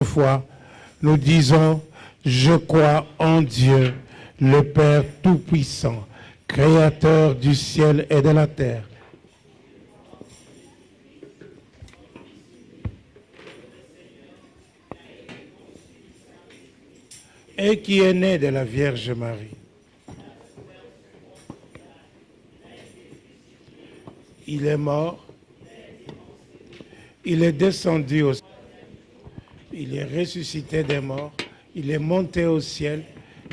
foi, nous disons, je crois en Dieu, le Père Tout-Puissant, Créateur du ciel et de la terre. Et qui est né de la Vierge Marie. Il est mort, il est descendu au ciel, il est ressuscité des morts, il est monté au ciel,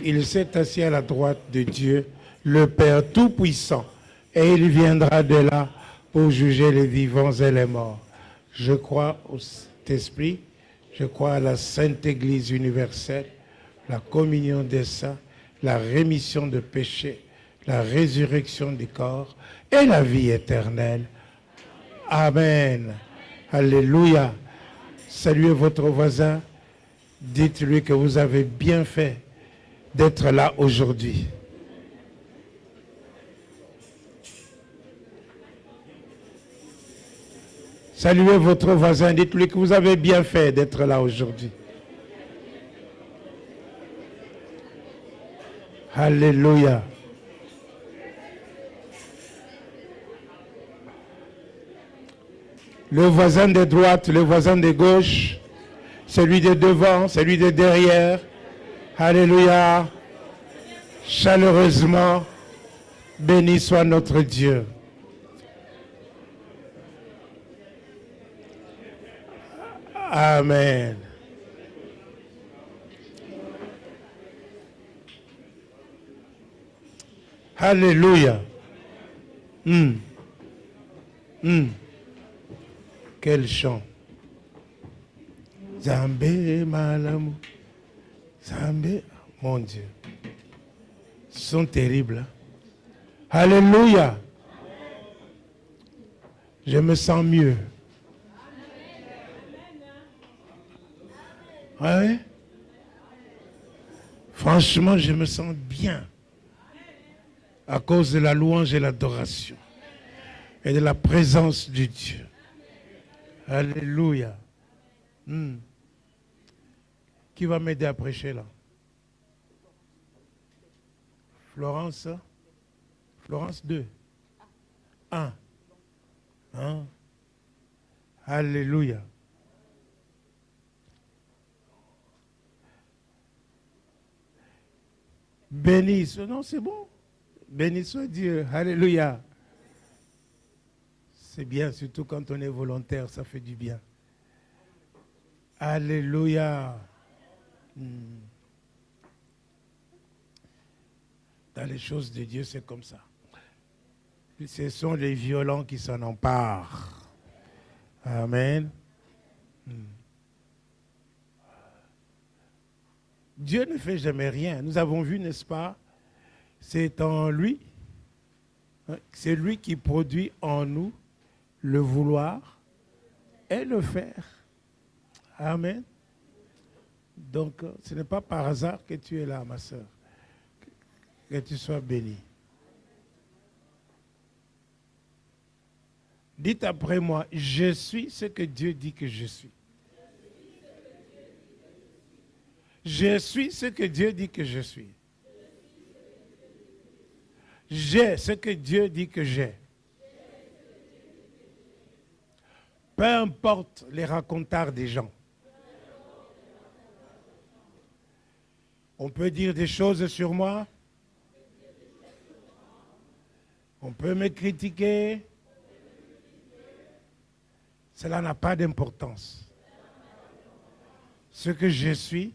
il s'est assis à la droite de Dieu, le Père Tout-Puissant, et il viendra de là pour juger les vivants et les morts. Je crois au Saint-Esprit, je crois à la Sainte Église universelle, la communion des saints, la rémission de péchés, la résurrection du corps et la vie éternelle. Amen. Alléluia. Saluez votre voisin. Dites-lui que vous avez bien fait d'être là aujourd'hui. Saluez votre voisin. Dites-lui que vous avez bien fait d'être là aujourd'hui. Alléluia. Le voisin de droite, le voisin de gauche, celui de devant, celui de derrière. Alléluia. Chaleureusement, béni soit notre Dieu. Amen. Alléluia. Quel chant. Zambé malamu. Zambé, mon Dieu. Ils sont terribles. Hein? Alléluia. Je me sens mieux. Ouais. Franchement, je me sens bien. À cause de la louange et l'adoration. Et de la présence de Dieu. Alléluia. Qui va m'aider à prêcher là? Florence? Florence 2. 1. Alléluia. Béni soit, non c'est bon. Béni soit Dieu. Alléluia. C'est bien, surtout quand on est volontaire, ça fait du bien. Alléluia. Dans les choses de Dieu, c'est comme ça. Ce sont les violents qui s'en emparent. Amen. Dieu ne fait jamais rien. Nous avons vu, n'est-ce pas? C'est en lui. C'est lui qui produit en nous le vouloir et le faire. Amen. Donc, ce n'est pas par hasard que tu es là, ma soeur. Que tu sois béni. Dites après moi, je suis ce que Dieu dit que je suis. Je suis ce que Dieu dit que je suis. J'ai ce que Dieu dit que j'ai. Peu importe les racontards des gens. On peut dire des choses sur moi. On peut me critiquer. Cela n'a pas d'importance. Ce que je suis,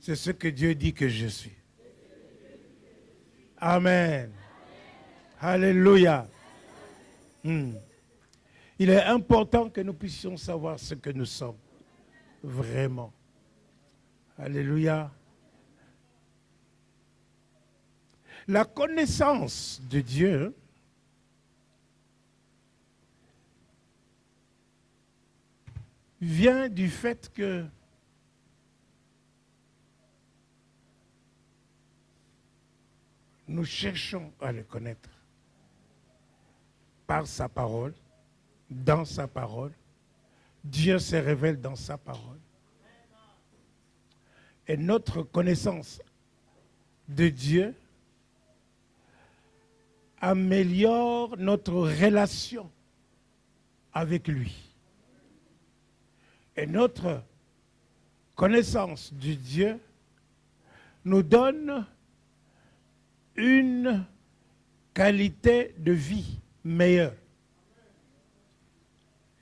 c'est ce que Dieu dit que je suis. Amen. Alléluia. Il est important que nous puissions savoir ce que nous sommes. Vraiment. Alléluia. La connaissance de Dieu vient du fait que nous cherchons à le connaître par sa parole, dans sa parole, Dieu se révèle dans sa parole. Et notre connaissance de Dieu améliore notre relation avec lui. Et notre connaissance de Dieu nous donne une qualité de vie meilleure.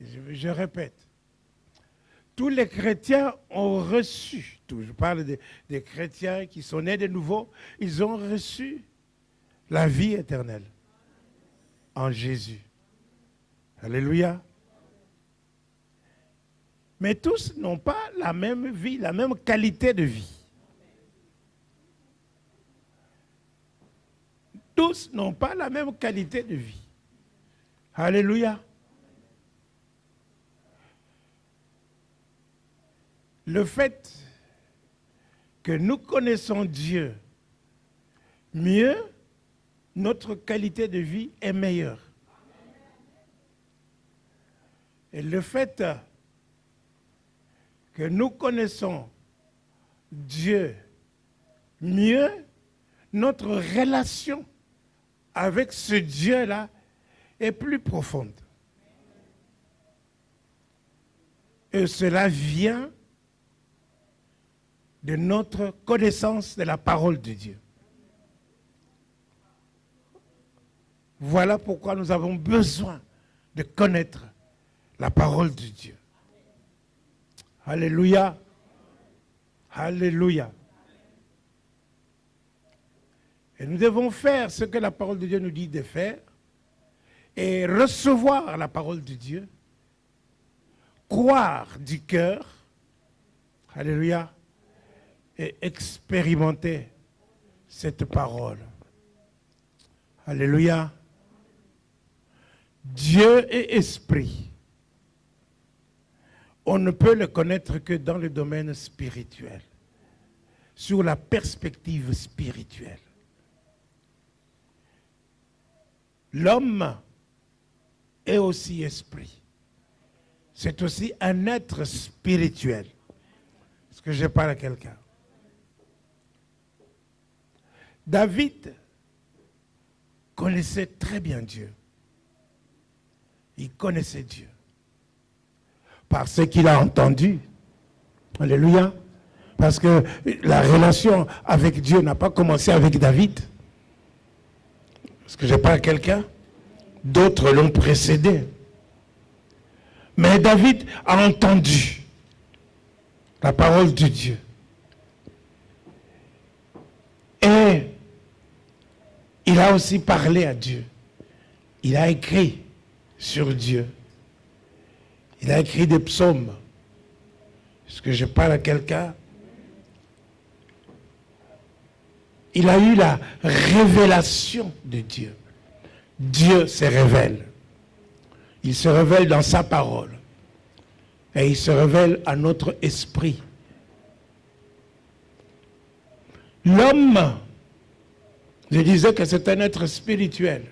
Je répète, tous les chrétiens ont reçu, je parle des chrétiens qui sont nés de nouveau, ils ont reçu la vie éternelle en Jésus. Alléluia. Mais tous n'ont pas la même vie, la même qualité de vie. Tous n'ont pas la même qualité de vie. Alléluia. Le fait que nous connaissons Dieu mieux, notre qualité de vie est meilleure. Et le fait que nous connaissons Dieu mieux, notre relation avec ce Dieu-là est plus profonde. Et cela vient de notre connaissance de la parole de Dieu. Voilà pourquoi nous avons besoin de connaître la parole de Dieu. Alléluia. Alléluia. Et nous devons faire ce que la parole de Dieu nous dit de faire et recevoir la parole de Dieu, croire du cœur, alléluia, et expérimenter cette parole. Alléluia. Dieu est esprit. On ne peut le connaître que dans le domaine spirituel, sur la perspective spirituelle. L'homme est aussi esprit. C'est aussi un être spirituel. Est-ce que je parle à quelqu'un? David connaissait très bien Dieu. Il connaissait Dieu. Parce qu'il a entendu. Alléluia. Parce que la relation avec Dieu n'a pas commencé avec David. Est-ce que je parle à quelqu'un? D'autres l'ont précédé. Mais David a entendu la parole de Dieu. Et il a aussi parlé à Dieu. Il a écrit sur Dieu. Il a écrit des psaumes. Est-ce que je parle à quelqu'un? Il a eu la révélation de Dieu. Dieu se révèle. Il se révèle dans sa parole. Et il se révèle à notre esprit. L'homme, je disais que c'est un être spirituel.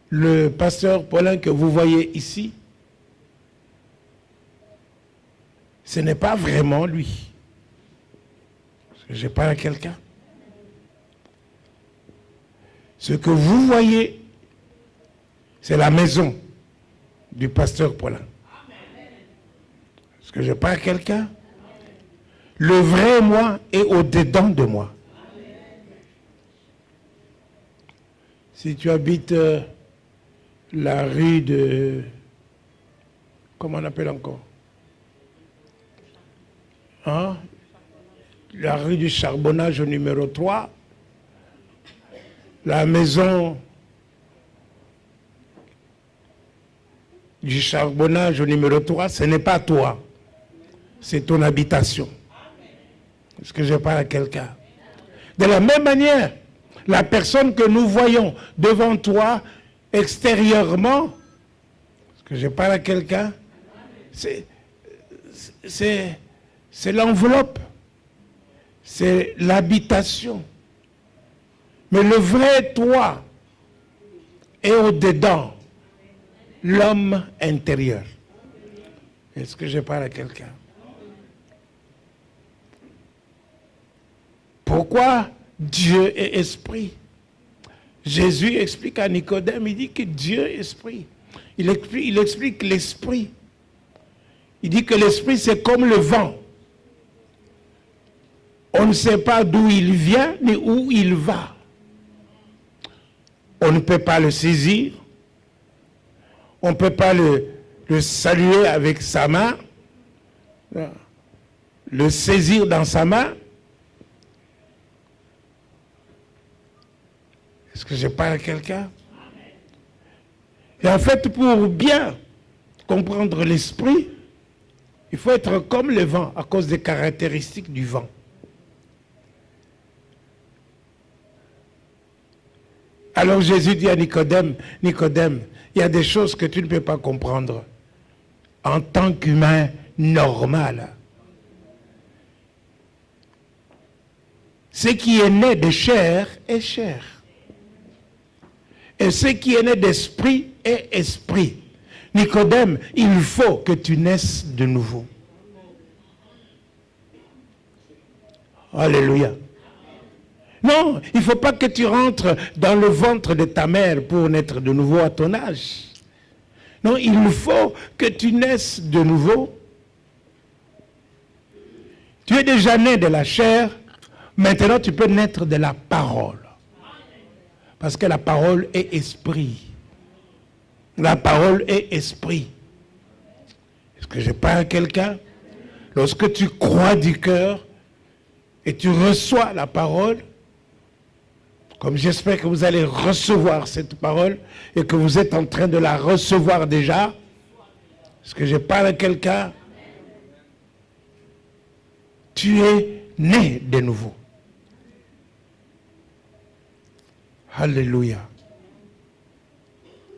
Le pasteur Paulin que vous voyez ici, ce n'est pas vraiment lui. Je parle à quelqu'un. Ce que vous voyez, c'est la maison du pasteur Paulin. Est-ce que je parle à quelqu'un? Le vrai moi est au-dedans de moi. Si tu habites la rue de... Comment on appelle encore? Hein? La rue du Charbonnage au numéro 3, la maison du Charbonnage au numéro 3, ce n'est pas toi, c'est ton habitation. Est-ce que je parle à quelqu'un? De la même manière, la personne que nous voyons devant toi, extérieurement, est-ce que je parle à quelqu'un? C'est l'enveloppe. C'est l'habitation. Mais le vrai toi est au-dedans. l'homme intérieur. Est-ce que je parle à quelqu'un? Pourquoi Dieu est esprit? Jésus explique à Nicodème, il dit que Dieu est esprit. Il explique l'esprit. Il dit que l'esprit c'est comme le vent. On ne sait pas d'où il vient ni où il va. On ne peut pas le saisir. On ne peut pas le saluer avec sa main. Le saisir dans sa main. Est-ce que je parle à quelqu'un? Et en fait, pour bien comprendre l'esprit, il faut être comme le vent à cause des caractéristiques du vent. Alors Jésus dit à Nicodème, Nicodème, il y a des choses que tu ne peux pas comprendre en tant qu'humain normal. Ce qui est né de chair est chair. Et ce qui est né d'esprit est esprit. Nicodème, il faut que tu naisses de nouveau. Alléluia. Non, il ne faut pas que tu rentres dans le ventre de ta mère pour naître de nouveau à ton âge. Non, il faut que tu naisses de nouveau. Tu es déjà né de la chair, maintenant tu peux naître de la parole. Parce que la parole est esprit. La parole est esprit. Est-ce que je parle à quelqu'un? Lorsque tu crois du cœur et tu reçois la parole, comme j'espère que vous allez recevoir cette parole et que vous êtes en train de la recevoir déjà, est-ce que je parle à quelqu'un? Tu es né de nouveau. Alléluia.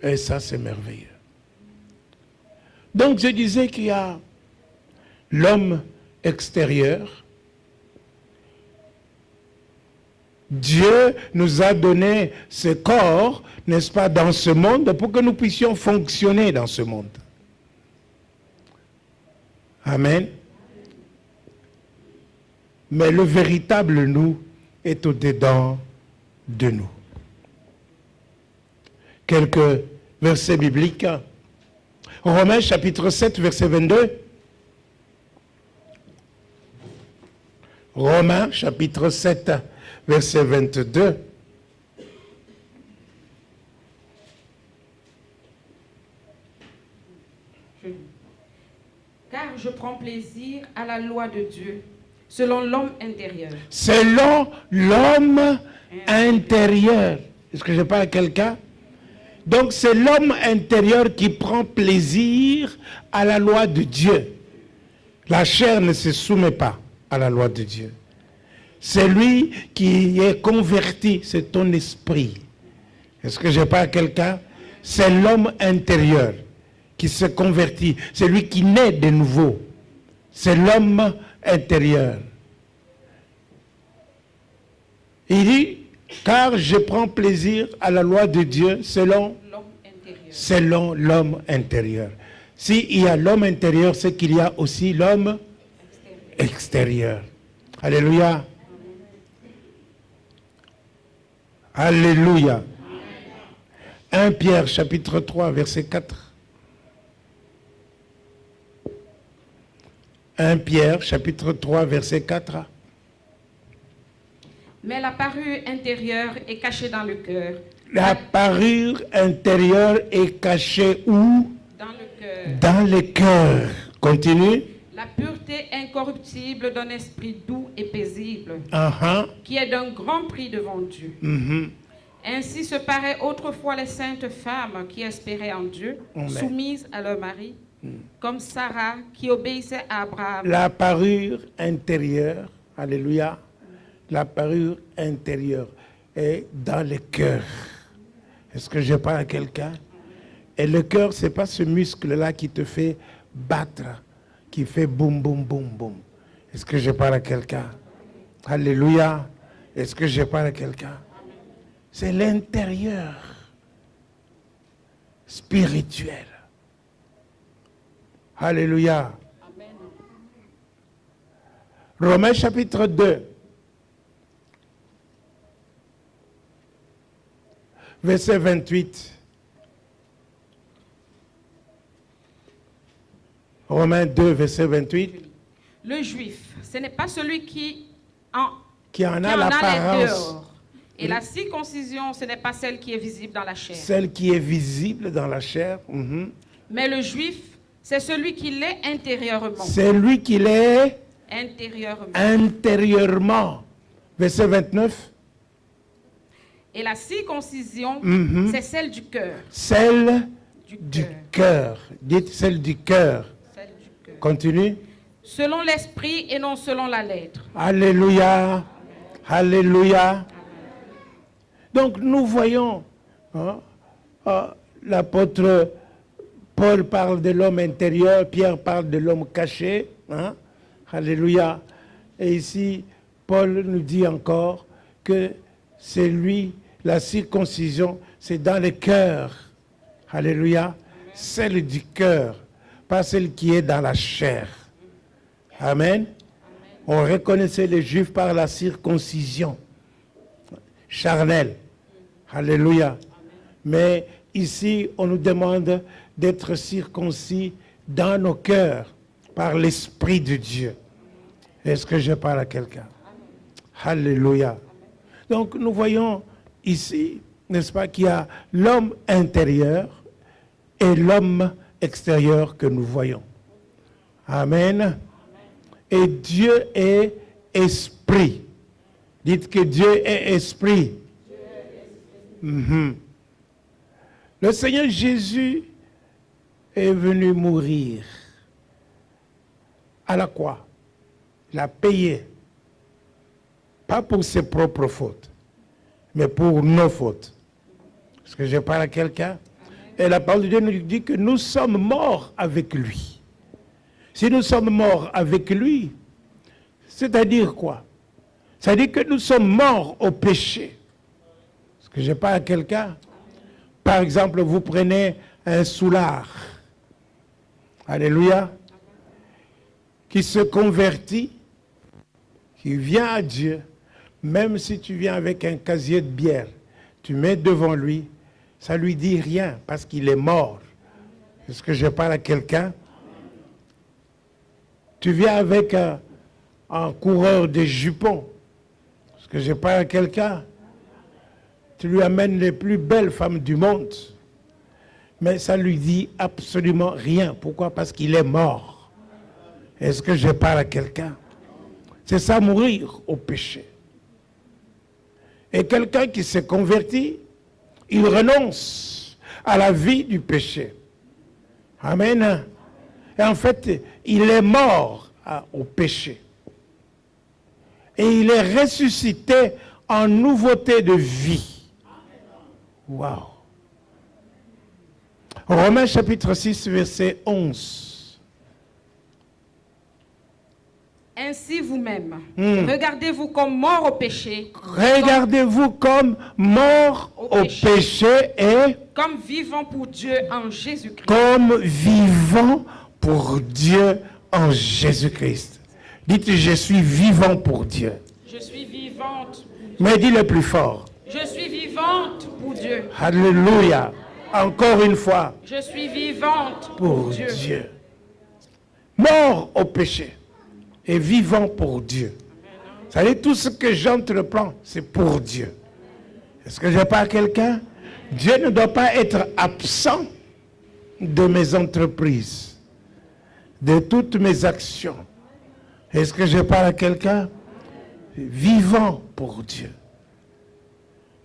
Et ça, c'est merveilleux. Donc, je disais qu'il y a l'homme extérieur. Dieu nous a donné ce corps, n'est-ce pas, dans ce monde, pour que nous puissions fonctionner dans ce monde. Amen. Mais le véritable nous est au-dedans de nous. Quelques versets bibliques. Romains chapitre 7, verset 22. Romains chapitre 7, verset 22. Car je prends plaisir à la loi de Dieu, selon l'homme intérieur. Selon l'homme intérieur. Est-ce que je parle à quelqu'un? Donc c'est l'homme intérieur qui prend plaisir à la loi de Dieu. La chair ne se soumet pas à la loi de Dieu. C'est lui qui est converti, c'est ton esprit. Est-ce que je parle à quelqu'un? C'est l'homme intérieur qui se convertit. C'est lui qui naît de nouveau. C'est l'homme intérieur. Il dit, car je prends plaisir à la loi de Dieu selon l'homme intérieur. S'il y a l'homme intérieur, c'est qu'il y a aussi l'homme extérieur. Alléluia. Alléluia. 1 Pierre chapitre 3 verset 4. 1 Pierre chapitre 3 verset 4. Mais la parure intérieure est cachée dans le cœur. La parure intérieure est cachée où? Dans le cœur. Dans le cœur. Continue. La pureté incorruptible d'un esprit doux et paisible, qui est d'un grand prix devant Dieu. Ainsi se paraient autrefois les saintes femmes qui espéraient en Dieu, soumises à leur mari, comme Sarah qui obéissait à Abraham. La parure intérieure, alléluia, la parure intérieure est dans le cœur. Est-ce que je parle à quelqu'un? Et le cœur, ce n'est pas ce muscle-là qui te fait battre, qui fait boum, boum, boum, boum. Est-ce que je parle à quelqu'un? Alléluia. Est-ce que je parle à quelqu'un? C'est l'intérieur spirituel. Alléluia. Amen. Romains chapitre 2. Verset 28. Romains 2, verset 28. Le juif, ce n'est pas celui qui en a l'apparence. Les dehors. Et la circoncision, ce n'est pas celle qui est visible dans la chair. Celle qui est visible dans la chair. Mais le juif, c'est celui qui l'est intérieurement. C'est lui qui l'est intérieurement. Verset 29. Et la circoncision, c'est celle du cœur. Celle du cœur. Dites celle du cœur. Continue. Selon l'esprit et non selon la lettre. Alléluia. Alléluia. Donc nous voyons, l'apôtre Paul parle de l'homme intérieur, Pierre parle de l'homme caché. Alléluia. Et ici, Paul nous dit encore que c'est lui, la circoncision, c'est dans le cœur. Alléluia. Celle du cœur, pas celle qui est dans la chair. Amen. On reconnaissait les Juifs par la circoncision charnelle. Alléluia. Mais ici, on nous demande d'être circoncis dans nos cœurs par l'Esprit de Dieu. Est-ce que je parle à quelqu'un? Alléluia. Donc, nous voyons ici, n'est-ce pas, qu'il y a l'homme intérieur et l'homme extérieur que nous voyons. Amen. Et Dieu est esprit. Dites que Dieu est esprit. Le Seigneur Jésus est venu mourir à la croix. Il a payé. Pas pour ses propres fautes, mais pour nos fautes. Est-ce que je parle à quelqu'un? Et la parole de Dieu nous dit que nous sommes morts avec lui. Si nous sommes morts avec lui, c'est-à-dire quoi? C'est-à-dire que nous sommes morts au péché. Est-ce que je parle à quelqu'un? Par exemple, vous prenez un soulard. Alléluia. Qui se convertit, qui vient à Dieu. Même si tu viens avec un casier de bière, tu mets devant lui, ça ne lui dit rien parce qu'il est mort. Est-ce que je parle à quelqu'un? Tu viens avec un coureur de jupons. Est-ce que je parle à quelqu'un? Tu lui amènes les plus belles femmes du monde. Mais ça ne lui dit absolument rien. Pourquoi? Parce qu'il est mort. Est-ce que je parle à quelqu'un? C'est ça, mourir au péché. Et quelqu'un qui s'est converti, il renonce à la vie du péché. Amen. Et en fait, il est mort au péché. Et il est ressuscité en nouveauté de vie. Waouh. Romains chapitre 6, verset 11. Ainsi vous-même, regardez-vous comme mort au péché. Regardez-vous comme mort au péché et comme vivant pour Dieu en Jésus-Christ. Comme vivant pour Dieu en Jésus-Christ. Dites, je suis vivant pour Dieu. Je suis vivante. Mais dis le plus fort. Je suis vivante pour Dieu. Alléluia. Encore une fois. Je suis vivante pour Dieu. Mort au péché et vivant pour Dieu. Vous savez, tout ce que j'entreprends, c'est pour Dieu. Est-ce que je parle à quelqu'un? Dieu ne doit pas être absent de mes entreprises, de toutes mes actions. Est-ce que je parle à quelqu'un? Vivant pour Dieu.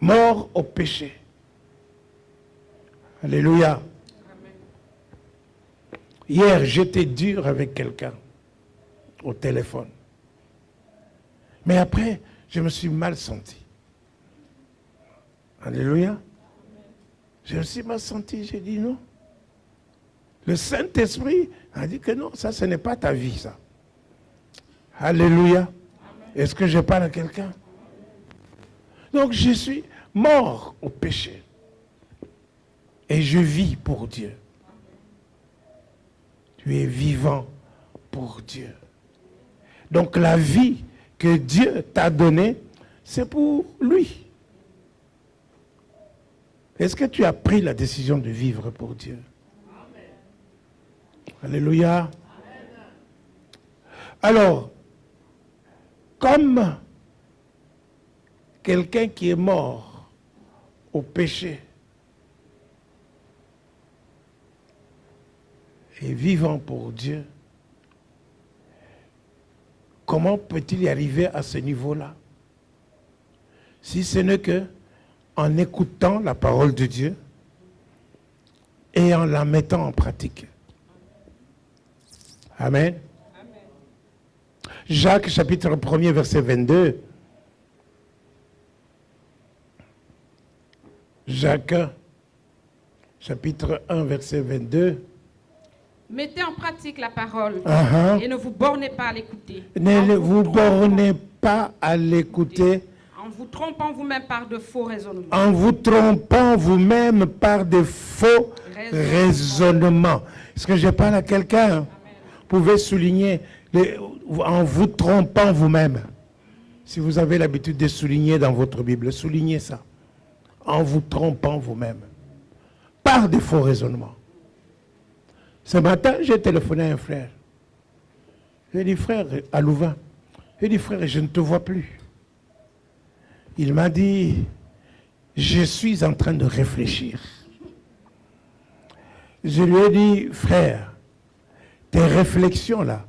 Mort au péché. Alléluia. Hier, j'étais dur avec quelqu'un au téléphone. Mais après, je me suis mal senti. Alléluia. Je me suis mal senti, j'ai dit non. Le Saint-Esprit a dit que non, ça, ce n'est pas ta vie, ça. Alléluia. Est-ce que je parle à quelqu'un? Donc, je suis mort au péché. Et je vis pour Dieu. Tu es vivant pour Dieu. Donc la vie que Dieu t'a donnée, c'est pour lui. Est-ce que tu as pris la décision de vivre pour Dieu? Amen. Alléluia. Amen. Alors, comme quelqu'un qui est mort au péché et vivant pour Dieu, comment peut-il y arriver à ce niveau-là? Si ce n'est que en écoutant la parole de Dieu et en la mettant en pratique. Amen. Amen. Jacques chapitre 1er verset 22. Jacques chapitre 1 verset 22. Mettez en pratique la parole et ne vous bornez pas à l'écouter. Ne vous bornez pas à l'écouter. En vous trompant vous-même par de faux raisonnements. En vous trompant vous-même par de faux raisonnements. Est-ce que je parle à quelqu'un? Vous pouvez souligner en vous trompant vous-même. Si vous avez l'habitude de souligner dans votre Bible, soulignez ça. En vous trompant vous-même. Par de faux raisonnements. Ce matin, j'ai téléphoné à un frère. J'ai dit, frère, à Louvain, j'ai dit, frère, je ne te vois plus. Il m'a dit, je suis en train de réfléchir. Je lui ai dit, frère, tes réflexions-là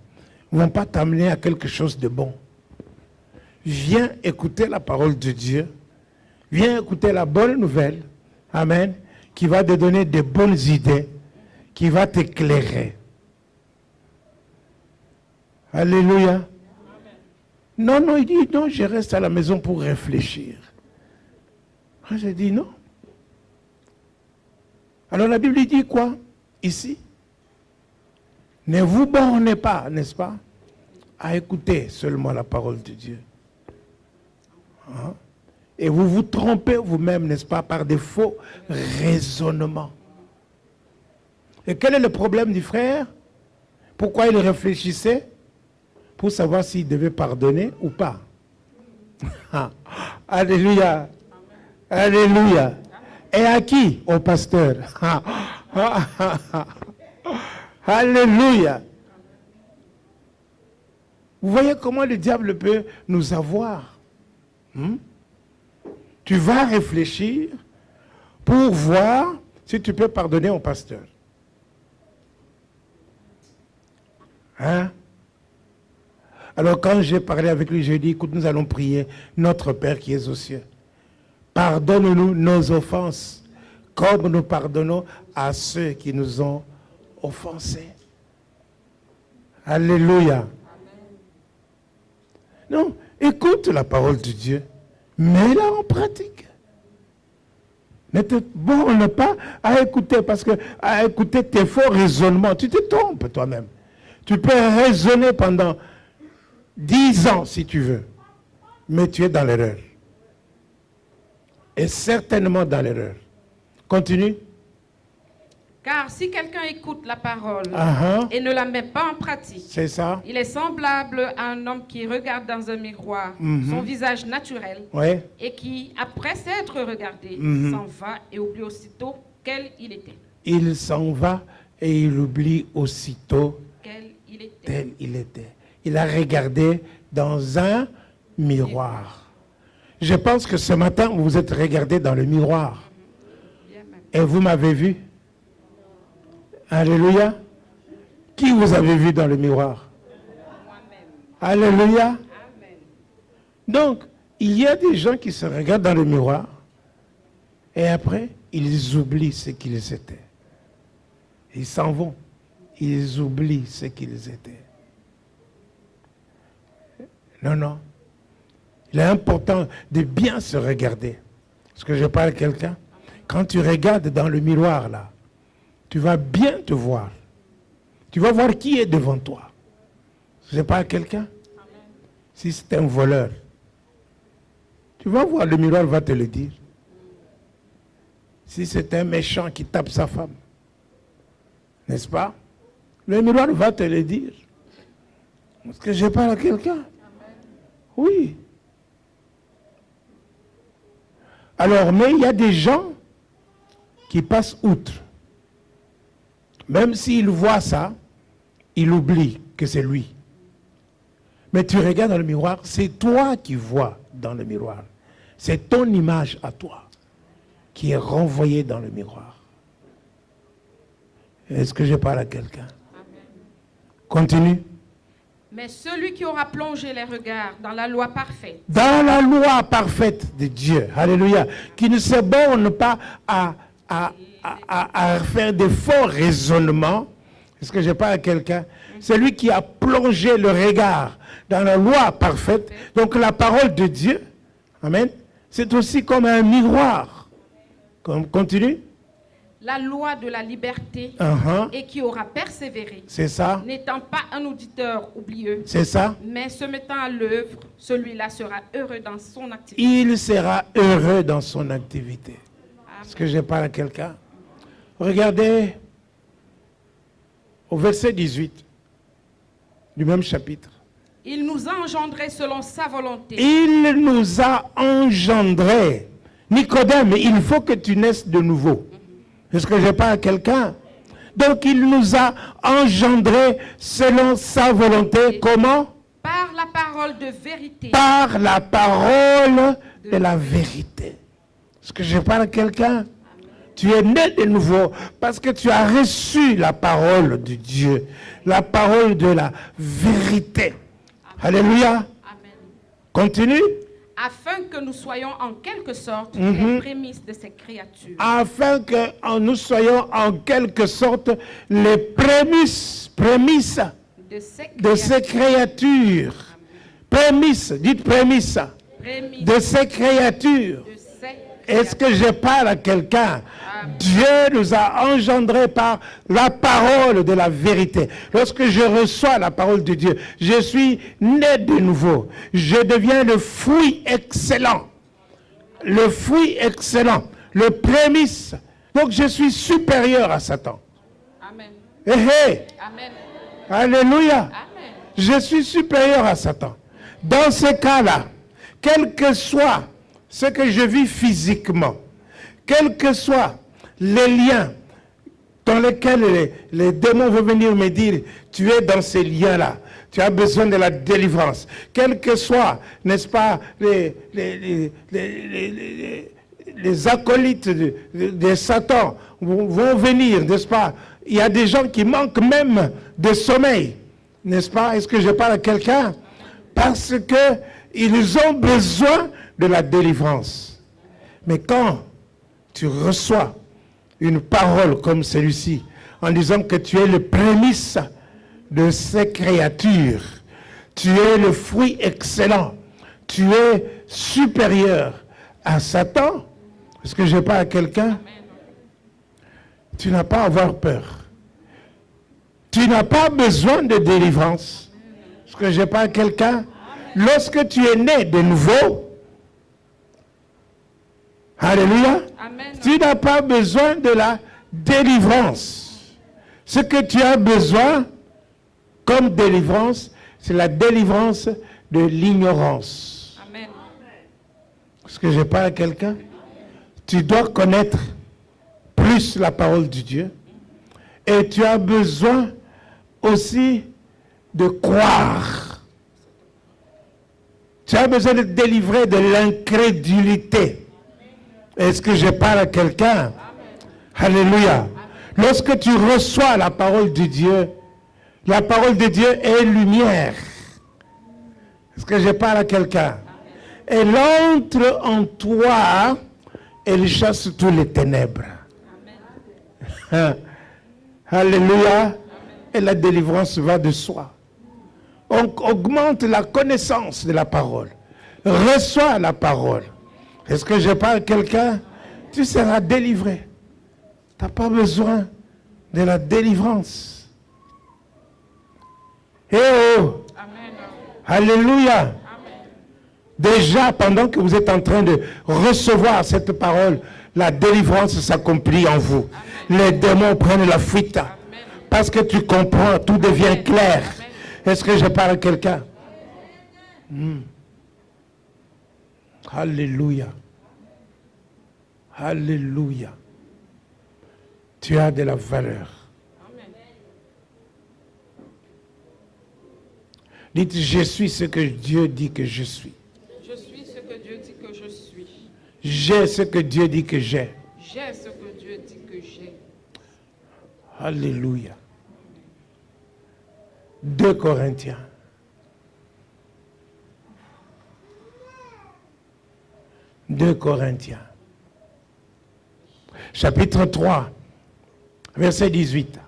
ne vont pas t'amener à quelque chose de bon. Viens écouter la parole de Dieu. Viens écouter la bonne nouvelle. Amen. Qui va te donner de bonnes idées. Qui va t'éclairer. Alléluia. Non, non, il dit, non, je reste à la maison pour réfléchir. Moi, j'ai dit non. Alors la Bible dit quoi, ici? Ne vous bornez pas, n'est-ce pas, à écouter seulement la parole de Dieu. Hein? Et vous vous trompez vous-même, n'est-ce pas, par des faux raisonnements. Et quel est le problème du frère? Pourquoi il réfléchissait? Pour savoir s'il devait pardonner ou pas. Alléluia. Alléluia. Et à qui? Au pasteur. Alléluia. Vous voyez comment le diable peut nous avoir. Tu vas réfléchir pour voir si tu peux pardonner au pasteur. Hein? Alors quand j'ai parlé avec lui, j'ai dit, écoute, nous allons prier notre Père qui est aux cieux. Pardonne-nous nos offenses, comme nous pardonnons à ceux qui nous ont offensés. Alléluia. Non, écoute la parole de Dieu, mets-la en pratique. Ne te borne pas à écouter, parce que à écouter tes faux raisonnements, tu te trompes toi-même. Tu peux raisonner pendant 10 ans si tu veux, mais tu es dans l'erreur. Et certainement dans l'erreur. Continue. Car si quelqu'un écoute la parole et ne la met pas en pratique, c'est ça. Il est semblable à un homme qui regarde dans un miroir son visage naturel et qui, après s'être regardé, s'en va et oublie aussitôt quel il était. Il s'en va et il oublie aussitôt tel il était. Il a regardé dans un miroir. Je pense que ce matin, vous vous êtes regardé dans le miroir. Et vous m'avez vu. Alléluia. Qui vous avez vu dans le miroir? Alléluia. Donc, il y a des gens qui se regardent dans le miroir et après, ils oublient ce qu'ils étaient. Ils s'en vont. Ils oublient ce qu'ils étaient. Non, non. Il est important de bien se regarder. Est-ce que je parle à quelqu'un? Quand tu regardes dans le miroir, là, tu vas bien te voir. Tu vas voir qui est devant toi. Je parle à quelqu'un? Si c'est un voleur, tu vas voir, le miroir va te le dire. Si c'est un méchant qui tape sa femme, n'est-ce pas? Le miroir va te le dire. Est-ce que je parle à quelqu'un? Oui. Alors, mais il y a des gens qui passent outre. Même s'ils voient ça, ils oublient que c'est lui. Mais tu regardes dans le miroir, c'est toi qui vois dans le miroir. C'est ton image à toi qui est renvoyée dans le miroir. Est-ce que je parle à quelqu'un? Continue. Mais celui qui aura plongé les regards dans la loi parfaite. Dans la loi parfaite de Dieu. Alléluia. Qui ne se borne pas à faire des faux raisonnements. Est-ce que je parle à quelqu'un? Celui qui a plongé le regard dans la loi parfaite. Donc la parole de Dieu. Amen. C'est aussi comme un miroir. Continue. La loi de la liberté et qui aura persévéré. C'est ça. N'étant pas un auditeur oublieux. C'est ça. Mais se mettant à l'œuvre, celui-là sera heureux dans son activité. Il sera heureux dans son activité. Est-ce que je parle à quelqu'un? Regardez au verset 18 du même chapitre. Il nous a engendrés selon sa volonté. Il nous a engendrés. Nicodème, il faut que tu naisses de nouveau. Est-ce que je parle à quelqu'un? Donc il nous a engendrés selon sa volonté. Comment? Par la parole de vérité. Par la parole de la vérité. Est-ce que je parle à quelqu'un? Tu es né de nouveau parce que tu as reçu la parole de Dieu. La parole de la vérité. Alléluia. Amen. Continue. Afin que nous soyons en quelque sorte les prémices de ces créatures. Afin que nous soyons en quelque sorte les prémices de ces créatures. Prémices, dites prémices. De ces créatures. Est-ce que je parle à quelqu'un? Dieu nous a engendrés par la parole de la vérité. Lorsque je reçois la parole de Dieu, je suis né de nouveau. Je deviens le fruit excellent. Le fruit excellent. Le prémisse. Donc je suis supérieur à Satan. Amen. Amen. Alléluia. Amen. Je suis supérieur à Satan. Dans ce cas-là, quel que soit ce que je vis physiquement, quels que soient les liens dans lesquels les démons vont venir me dire, tu es dans ces liens-là, tu as besoin de la délivrance. Quels que soient, n'est-ce pas, les acolytes de Satan vont venir, n'est-ce pas? Il y a des gens qui manquent même de sommeil, n'est-ce pas? Est-ce que je parle à quelqu'un? Parce qu'ils ont besoin de la délivrance. Mais quand tu reçois une parole comme celui-ci, en disant que tu es le prémisse de ces créatures, tu es le fruit excellent, tu es supérieur à Satan, est-ce que je parle à quelqu'un? Tu n'as pas à avoir peur. Tu n'as pas besoin de délivrance. Est-ce que je parle à quelqu'un? Lorsque tu es né de nouveau, alléluia, Amen. Tu n'as pas besoin de la délivrance. Ce que tu as besoin comme délivrance, c'est la délivrance de l'ignorance. Amen. Est-ce que je parle à quelqu'un? Tu dois connaître plus la parole de Dieu et tu as besoin aussi de croire. Tu as besoin de te délivrer de l'incrédulité. Est-ce que je parle à quelqu'un? Alléluia. Lorsque tu reçois la parole de Dieu, la parole de Dieu est lumière. Est-ce que je parle à quelqu'un? Elle entre en toi, elle chasse tous les ténèbres. Alléluia. Et la délivrance va de soi. On augmente la connaissance de la parole. Reçois la parole. Est-ce que je parle à quelqu'un? Tu seras délivré. Tu n'as pas besoin de la délivrance. Eh oh! Amen. Alléluia! Amen. Déjà, pendant que vous êtes en train de recevoir cette parole, la délivrance s'accomplit en vous. Amen. Les démons prennent la fuite. Amen. Parce que tu comprends, tout devient clair. Est-ce que je parle à quelqu'un? Alléluia. Alléluia. Tu as de la valeur. Dites, je suis ce que Dieu dit que je suis. Je suis ce que Dieu dit que je suis. J'ai ce que Dieu dit que j'ai. J'ai ce que Dieu dit que j'ai. Alléluia. 2 Corinthiens. Chapitre 3, verset 18.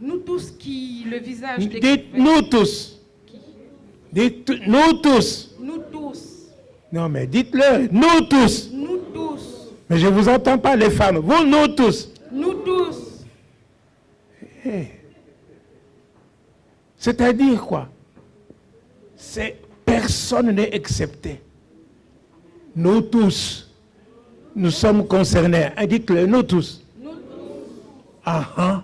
Nous tous qui le visage découvert. Dites nous tous. Dites nous tous. Nous tous. Non mais dites-le, nous tous. Nous tous. Mais je ne vous entends pas les femmes. Vous, nous tous. Nous tous. Hey. C'est-à-dire quoi? C'est personne n'est excepté. Nous tous. Nous sommes concernés. Dites-le, nous tous. Nous tous. Ah.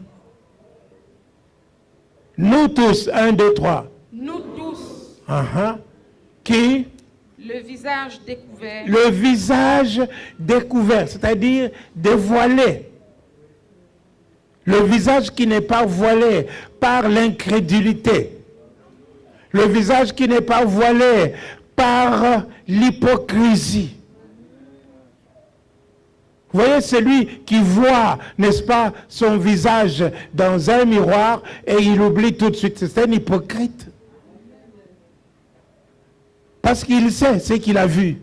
Nous tous, 1, 2, 3. Nous tous. Qui? Le visage découvert. Le visage découvert, c'est-à-dire dévoilé. Le visage qui n'est pas voilé par l'incrédulité. Le visage qui n'est pas voilé par l'hypocrisie. Vous voyez celui qui voit, n'est-ce pas, son visage dans un miroir et il oublie tout de suite. C'est un hypocrite. Parce qu'il sait ce qu'il a vu.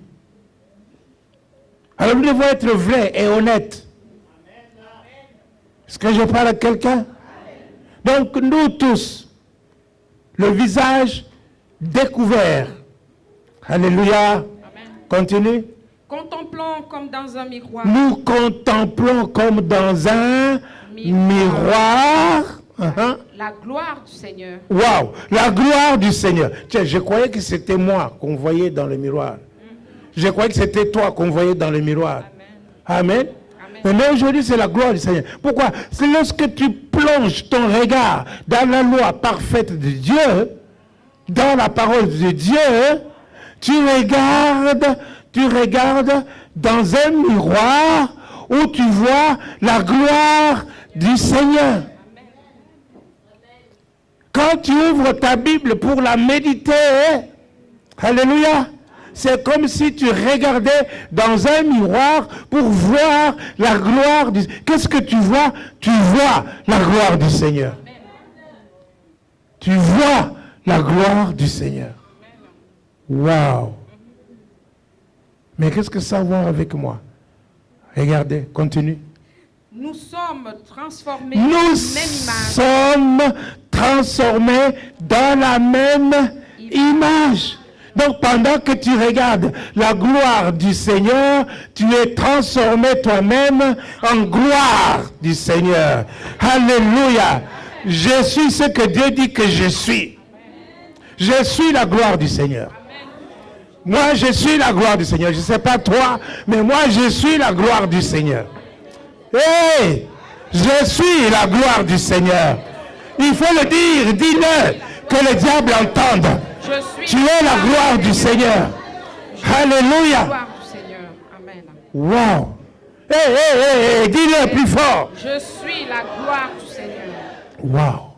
Alors nous devons être vrais et honnêtes. Est-ce que je parle à quelqu'un? Donc nous tous, le visage découvert. Alléluia. Amen. Continue. Contemplons comme dans un miroir. Nous contemplons comme dans un miroir. La gloire du Seigneur. Waouh, la gloire du Seigneur. Tiens, je croyais que c'était moi qu'on voyait dans le miroir. Je croyais que c'était toi qu'on voyait dans le miroir. Amen. Amen. Mais aujourd'hui, c'est la gloire du Seigneur. Pourquoi? C'est lorsque tu plonges ton regard dans la loi parfaite de Dieu, dans la parole de Dieu, tu regardes dans un miroir où tu vois la gloire du Seigneur. Quand tu ouvres ta Bible pour la méditer, alléluia, c'est comme si tu regardais dans un miroir pour voir la gloire du Seigneur. Qu'est-ce que tu vois? Tu vois la gloire du Seigneur. Tu vois la gloire du Seigneur. Waouh! Mais qu'est-ce que ça a à voir avec moi? Regardez, continue. Nous sommes transformés dans la même image. Nous sommes transformés dans la même image. Donc pendant que tu regardes la gloire du Seigneur, tu es transformé toi-même en gloire du Seigneur. Alléluia. Je suis ce que Dieu dit que je suis. Je suis la gloire du Seigneur. Moi, je suis la gloire du Seigneur. Je ne sais pas toi, mais moi, je suis la gloire du Seigneur. Hey, je suis la gloire du Seigneur. Il faut le dire, dis-le, que le diable entende. Tu es la gloire du Seigneur. Alléluia. Wow. Hey, dis-le plus fort. Je suis la gloire du Seigneur. Wow.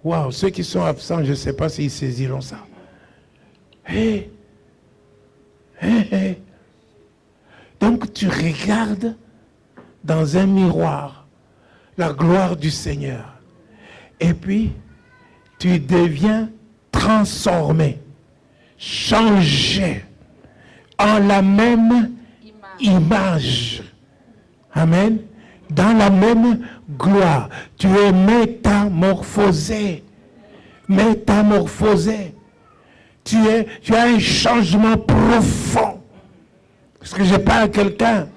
Wow, ceux qui sont absents, je ne sais pas s'ils saisiront ça. Hey. Donc tu regardes dans un miroir la gloire du Seigneur. Et puis, tu deviens transformé, changé en la même image. Amen. Dans la même gloire. Tu es métamorphosé. Métamorphosé. Tu as un changement profond. Est-ce que je parle à quelqu'un?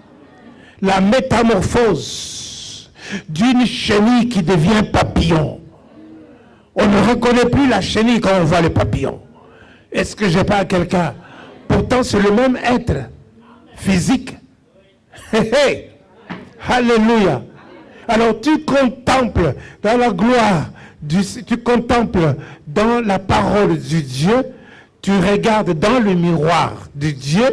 La métamorphose d'une chenille qui devient papillon. On ne reconnaît plus la chenille quand on voit le papillon. Est-ce que je parle à quelqu'un? Pourtant, c'est le même être physique. Hey, hey. Alléluia. Alors tu contemples dans la gloire, tu contemples dans la parole du Dieu, tu regardes dans le miroir de Dieu,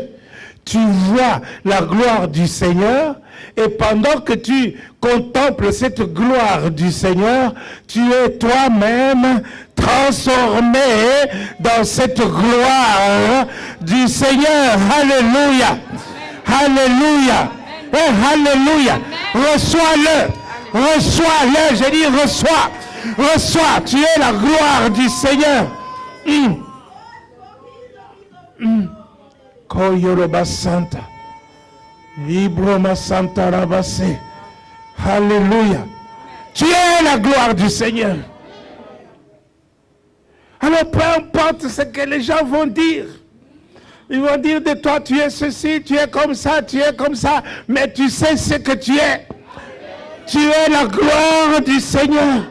tu vois la gloire du Seigneur, et pendant que tu contemples cette gloire du Seigneur, tu es toi-même transformé dans cette gloire du Seigneur. Alléluia. Alléluia. Oh, alléluia. Reçois-le. Reçois-le. J'ai dit reçois. Reçois. Tu es la gloire du Seigneur. Koyoroba Santa. Libroma Santa Rabase. Alléluia. Tu es la gloire du Seigneur. Alors peu importe ce que les gens vont dire. Ils vont dire de toi, tu es ceci, tu es comme ça, mais tu sais ce que tu es. Tu es la gloire du Seigneur.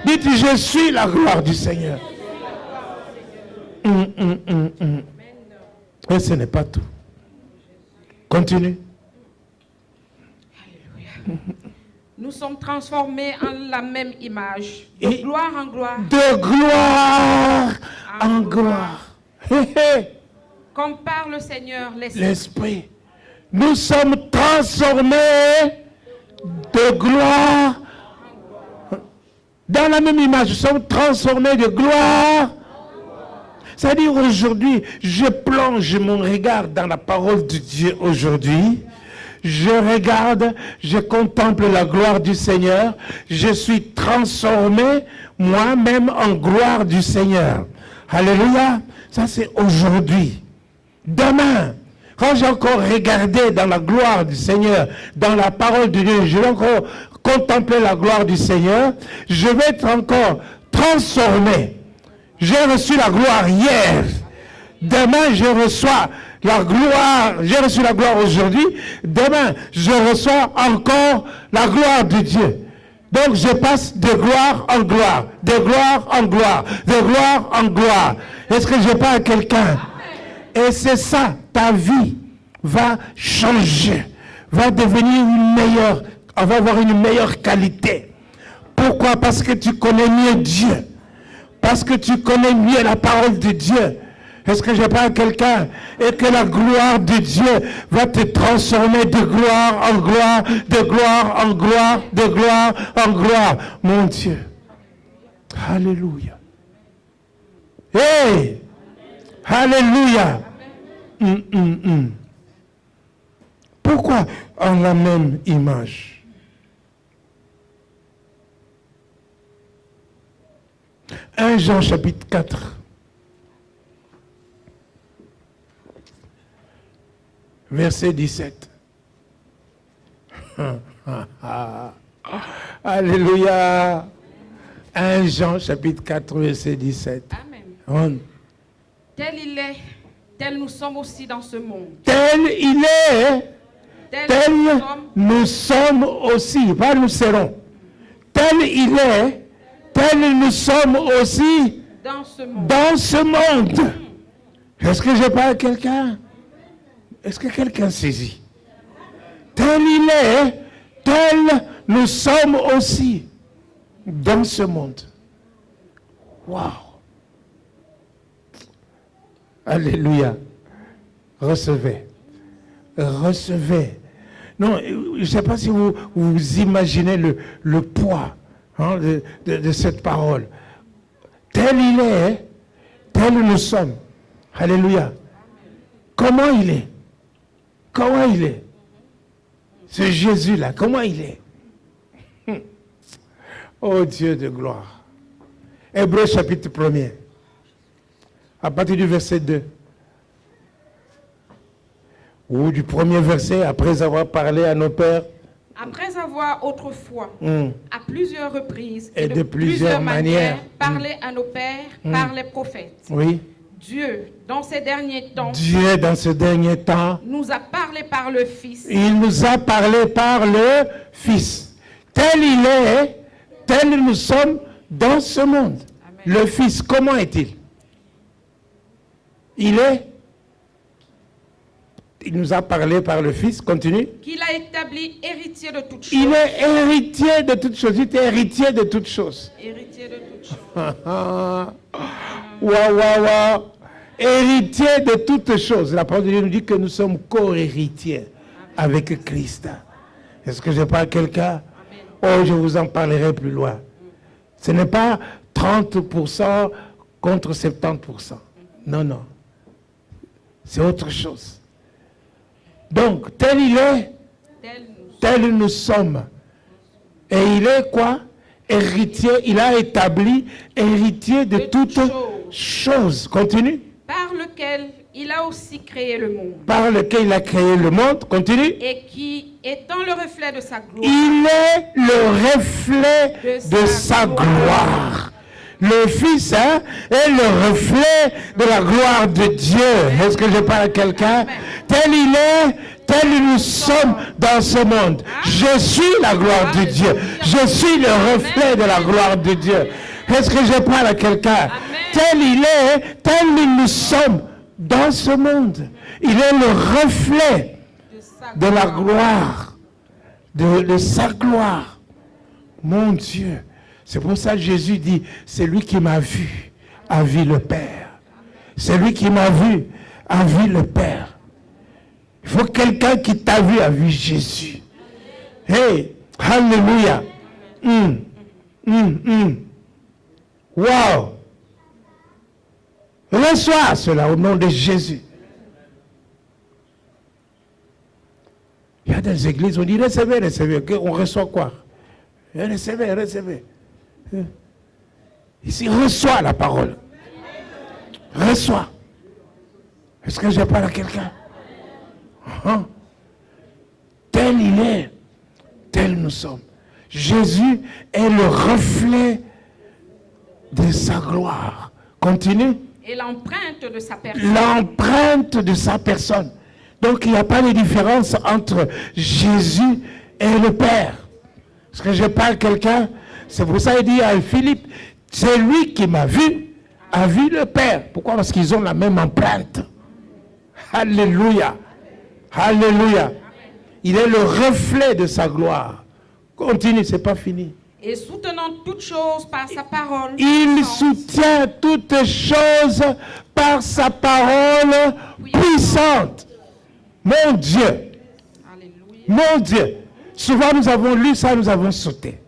Dites, je suis la gloire du Seigneur. Et ce n'est pas tout. Continue. Alléluia. Nous sommes transformés en la même image, de gloire en gloire. De gloire en gloire. Comme par le Seigneur l'Esprit. Nous sommes transformés de gloire. Dans la même image, nous sommes transformés de gloire. C'est-à-dire aujourd'hui, je plonge mon regard dans la parole de Dieu aujourd'hui. Je regarde, je contemple la gloire du Seigneur. Je suis transformé moi-même en gloire du Seigneur. Alléluia. Ça c'est aujourd'hui. Demain, quand j'ai encore regardé dans la gloire du Seigneur, dans la parole de Dieu, je vais encore contempler la gloire du Seigneur, je vais être encore transformé. J'ai reçu la gloire hier. Demain, je reçois la gloire. J'ai reçu la gloire aujourd'hui. Demain, je reçois encore la gloire de Dieu. Donc, je passe de gloire en gloire, de gloire en gloire, de gloire en gloire. Est-ce que je parle à quelqu'un? Et c'est ça, ta vie va changer, va devenir une meilleure, on va avoir une meilleure qualité. Pourquoi? Parce que tu connais mieux Dieu. Parce que tu connais mieux la parole de Dieu. Est-ce que je parle à quelqu'un? Et que la gloire de Dieu va te transformer de gloire en gloire, de gloire en gloire, de gloire en gloire. Mon Dieu. Alléluia. Hey! Alléluia. Pourquoi en la même image? « 1 Jean chapitre 4. Verset 17. Alléluia. 1 Jean chapitre 4 verset 17. Amen. Tel il est, tel nous sommes aussi dans ce monde. Tel il est, tel nous sommes aussi, pas nous serons. Tel il est, tel nous sommes aussi dans ce monde. Dans ce monde. Est-ce que je parle à quelqu'un? Est-ce que quelqu'un saisit? Tel il est, tel nous sommes aussi dans ce monde. Waouh! Alléluia. Recevez. Recevez. Non, je ne sais pas si vous imaginez le poids de cette parole. Tel il est, tel nous sommes. Alléluia. Comment il est? Comment il est? Ce Jésus-là, comment il est? Oh Dieu de gloire. Hébreux chapitre 1er. À partir du verset 2. Ou du premier verset, après avoir parlé à nos pères. Après avoir autrefois, à plusieurs reprises et de plusieurs manières, parlé à nos pères par les prophètes. Oui. Dieu, dans ces derniers temps, nous a parlé par le Fils. Il nous a parlé par le Fils. Tel il est, tel nous sommes dans ce monde. Amen. Le Fils, comment est-il? Il il nous a parlé par le Fils, continue. Qu'il a établi héritier de toutes choses. Il est héritier de toutes choses. Il est héritier de toutes choses. Héritier de toutes choses. Waouh. Héritier de toutes choses. La parole de Dieu nous dit que nous sommes co-héritiers avec Christ. Est-ce que je parle à quelqu'un? Oh, je vous en parlerai plus loin. Ce n'est pas 30% contre 70%. Non. C'est autre chose. Donc, tel il est, tel nous sommes. Et il est quoi? Héritier, il a établi héritier de toutes choses. Continue. Par lequel il a aussi créé le monde. Par lequel il a créé le monde. Continue. Et qui, étant le reflet de sa gloire. Il est le reflet de sa gloire. Le Fils est le reflet de la gloire de Dieu. Est-ce que je parle à quelqu'un? Tel il est, tel nous sommes dans ce monde. Je suis la gloire de Dieu. Je suis le reflet de la gloire de Dieu. Est-ce que je parle à quelqu'un? Tel il est, tel nous sommes dans ce monde. Il est le reflet de la gloire, de sa gloire. Mon Dieu. C'est pour ça que Jésus dit, c'est lui qui m'a vu, a vu le Père. C'est lui qui m'a vu, a vu le Père. Il faut quelqu'un qui t'a vu, a vu Jésus. Hey, alléluia. Wow. Reçois cela au nom de Jésus. Il y a des églises, on dit recevez. Okay? On reçoit quoi? Recevez. Ici, reçois la parole. Reçois. Est-ce que je parle à quelqu'un? Tel il est, tel nous sommes. Jésus est le reflet de sa gloire. Continue. Et l'empreinte de sa personne. L'empreinte de sa personne. Donc il n'y a pas de différence entre Jésus et le Père. Est-ce que je parle à quelqu'un? C'est pour ça qu'il dit à Philippe, c'est lui qui m'a vu, a vu le Père. Pourquoi? Parce qu'ils ont la même empreinte. Alléluia. Alléluia. Il est le reflet de sa gloire. Continue, c'est pas fini. Et soutenant toutes choses par sa parole. Il soutient toutes choses par sa parole puissante. Mon Dieu. Alléluia. Mon Dieu. Souvent nous avons lu ça, nous avons sauté.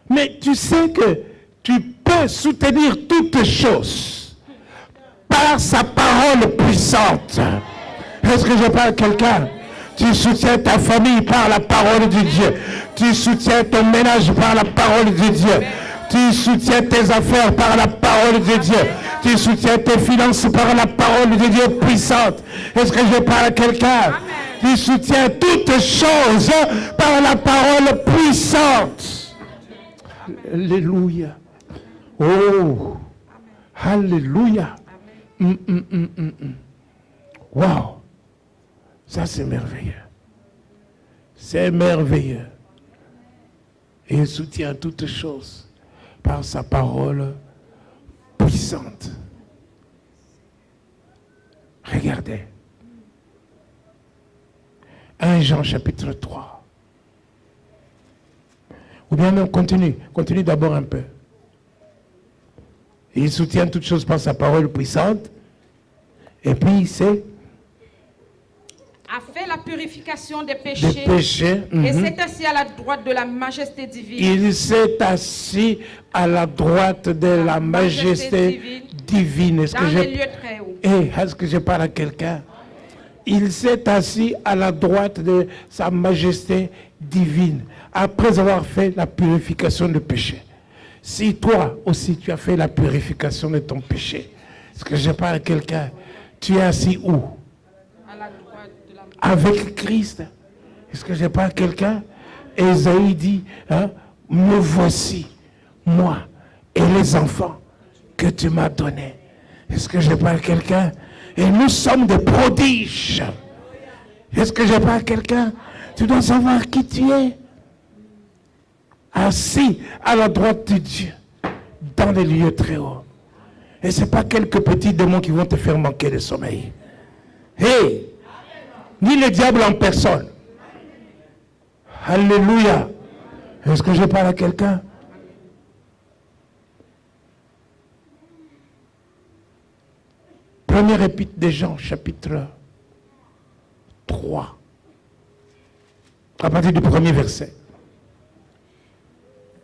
Mais tu sais que tu peux soutenir toutes choses par sa parole puissante. Est-ce que je parle à quelqu'un? Tu soutiens ta famille par la parole de Dieu. Tu soutiens ton ménage par la parole de Dieu. Tu soutiens tes affaires par la parole de Dieu. Tu soutiens tes finances par la parole de Dieu puissante. Est-ce que je parle à quelqu'un? Tu soutiens toutes choses par la parole puissante. Alléluia. Oh. Alléluia. Wow. Ça, c'est merveilleux. C'est merveilleux. Et il soutient toutes choses par sa parole puissante. Regardez. 1 Jean chapitre 3. Ou bien non, continue d'abord un peu. Il soutient toutes choses par sa parole puissante. Et puis c'est a fait la purification des péchés, et s'est assis à la droite de la majesté divine. Il s'est assis à la droite de la majesté divine. Est-ce que les lieux très hauts. Est-ce que je parle à quelqu'un? Il s'est assis à la droite de sa majesté divine, après avoir fait la purification de péché. Si toi aussi tu as fait la purification de ton péché, est-ce que je parle à quelqu'un? Tu es assis où? Avec Christ. Est-ce que je parle à quelqu'un? Ésaïe dit, me voici, moi et les enfants que tu m'as donnés. Est-ce que je parle à quelqu'un? Et nous sommes des prodiges. Est-ce que je parle à quelqu'un? Tu dois savoir qui tu es. Assis à la droite de Dieu, dans les lieux très hauts. Et ce n'est pas quelques petits démons qui vont te faire manquer de sommeil. Hey! ni le diable en personne. Alléluia. Est-ce que je parle à quelqu'un? Première épître de Jean, chapitre 3. À partir du premier verset.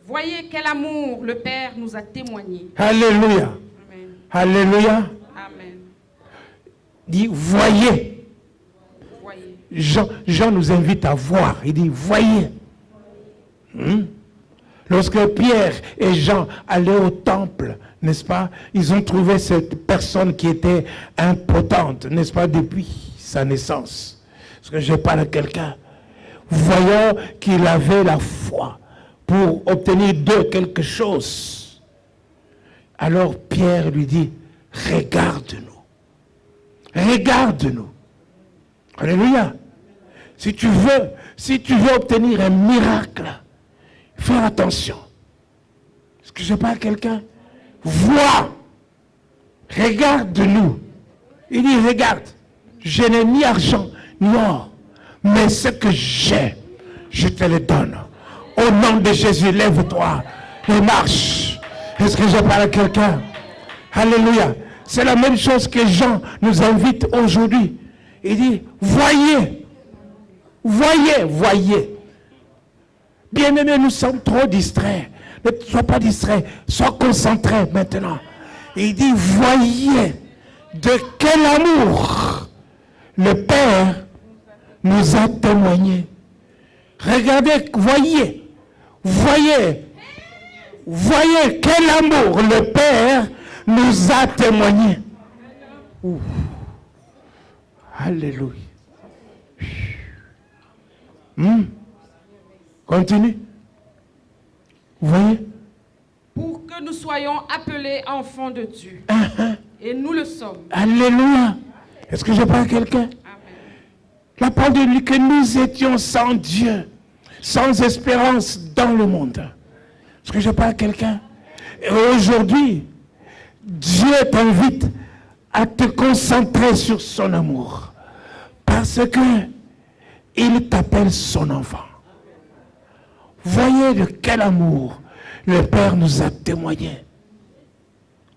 Voyez quel amour le Père nous a témoigné. Alléluia. Amen. Alléluia. Amen. Dit, voyez. Voyez. Jean nous invite à voir. Il dit, voyez. Lorsque Pierre et Jean allaient au temple, n'est-ce pas, ils ont trouvé cette personne qui était impotente, n'est-ce pas, depuis sa naissance. Parce que je parle à quelqu'un. Voyant qu'il avait la foi pour obtenir d'eux quelque chose. Alors Pierre lui dit, regarde-nous. Regarde-nous. Alléluia. Si tu veux obtenir un miracle, fais attention. Est-ce que je parle à quelqu'un? Vois. Regarde-nous. Il dit, regarde, je n'ai ni argent, ni or, mais ce que j'ai, je te le donne. Au nom de Jésus, lève-toi et marche. Est-ce que je parle à quelqu'un? Alléluia. C'est la même chose que Jean nous invite aujourd'hui. Il dit, voyez. Voyez, voyez. Bien-aimés, nous sommes trop distraits. Ne sois pas distrait, sois concentré maintenant. Il dit, voyez de quel amour le Père nous a témoigné. Regardez, voyez, voyez, voyez quel amour le Père nous a témoigné. Ouh. Alléluia. Continue. Vous voyez? Pour que nous soyons appelés enfants de Dieu. Et nous le sommes. Alléluia. Est-ce que je parle à quelqu'un? Amen. La parole de lui que nous étions sans Dieu, sans espérance dans le monde. Est-ce que je parle à quelqu'un? Et aujourd'hui, Dieu t'invite à te concentrer sur son amour. Parce que il t'appelle son enfant. Voyez de quel amour le Père nous a témoigné.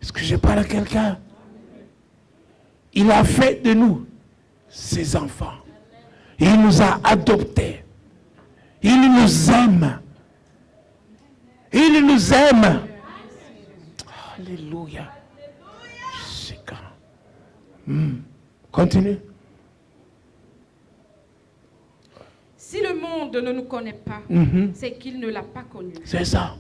Est-ce que je parle à quelqu'un? Il a fait de nous ses enfants. Il nous a adoptés. Il nous aime. Il nous aime. Alléluia. C'est quand. Continue. Si le monde ne nous connaît pas, c'est qu'il ne l'a pas connu. C'est ça.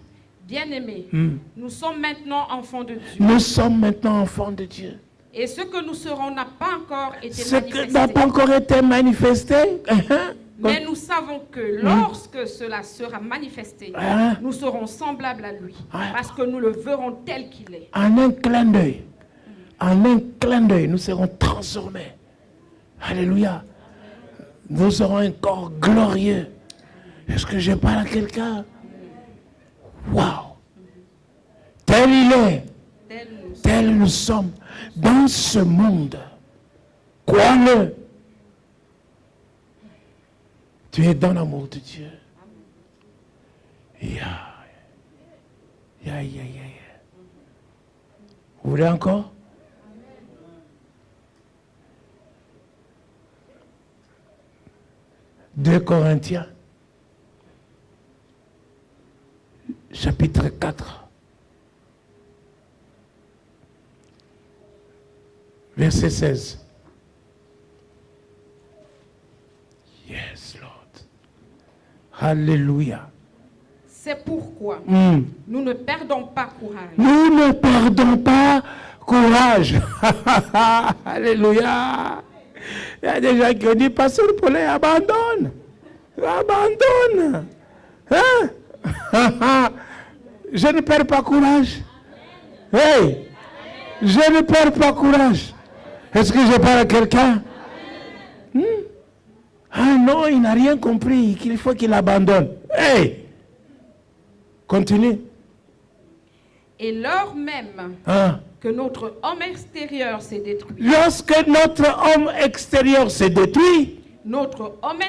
Bien-aimés, nous sommes maintenant enfants de Dieu. Nous sommes maintenant enfants de Dieu. Et ce que nous serons n'a pas encore été Ce manifesté. qui n'a pas encore été manifesté. Mais nous savons que lorsque cela sera manifesté, nous serons semblables à lui. Parce que nous le verrons tel qu'il est. En un clin d'œil. En un clin d'œil, nous serons transformés. Alléluia. Nous aurons un corps glorieux. Est-ce que je parle à quelqu'un? Waouh! Tel il est, tel nous sommes dans ce monde. Crois-le. Tu es dans l'amour de Dieu. Vous voulez encore? Deux Corinthiens, chapitre 4, verset 16. Yes, Lord. Alléluia. C'est pourquoi nous ne perdons pas courage. Nous ne perdons pas courage. Alléluia. Il y a des gens qui ont dit, Pasteur Paulin, abandonne. Abandonne. Hein? Je ne perds pas courage. Hey, je ne perds pas courage. Est-ce que je parle à quelqu'un? Ah non, il n'a rien compris, qu'il faut qu'il abandonne. Hey, continue. Et lors même que notre homme extérieur s'est détruit. Lorsque notre homme extérieur s'est détruit, Notre homme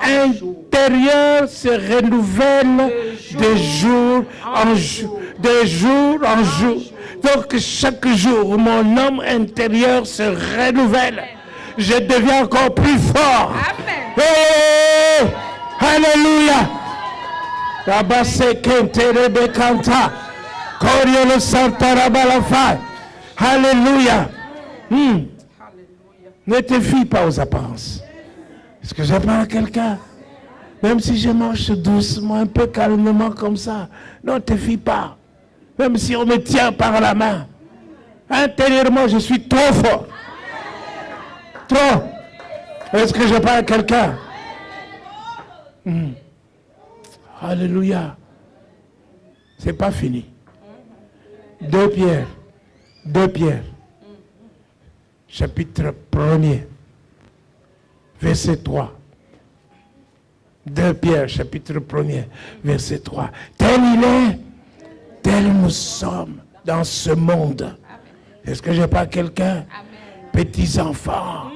intérieur se renouvelle de jour en jour. De jour en jour. Donc chaque jour, mon homme intérieur se renouvelle. Je deviens encore plus fort. Amen. Hey! Alléluia. Alléluia. Ne te fie pas aux apparences. Est-ce que je parle à quelqu'un? Même si je marche doucement, un peu calmement comme ça. Non, ne te fie pas. Même si on me tient par la main. Intérieurement, je suis trop fort. Trop. Est-ce que je parle à quelqu'un? Alléluia. C'est pas fini. 2 Pierre. Chapitre 1er. Verset 3. 2 Pierre, chapitre 1er, verset 3. Tel il est, tel nous sommes dans ce monde. Est-ce que je parle à quelqu'un? Petits enfants.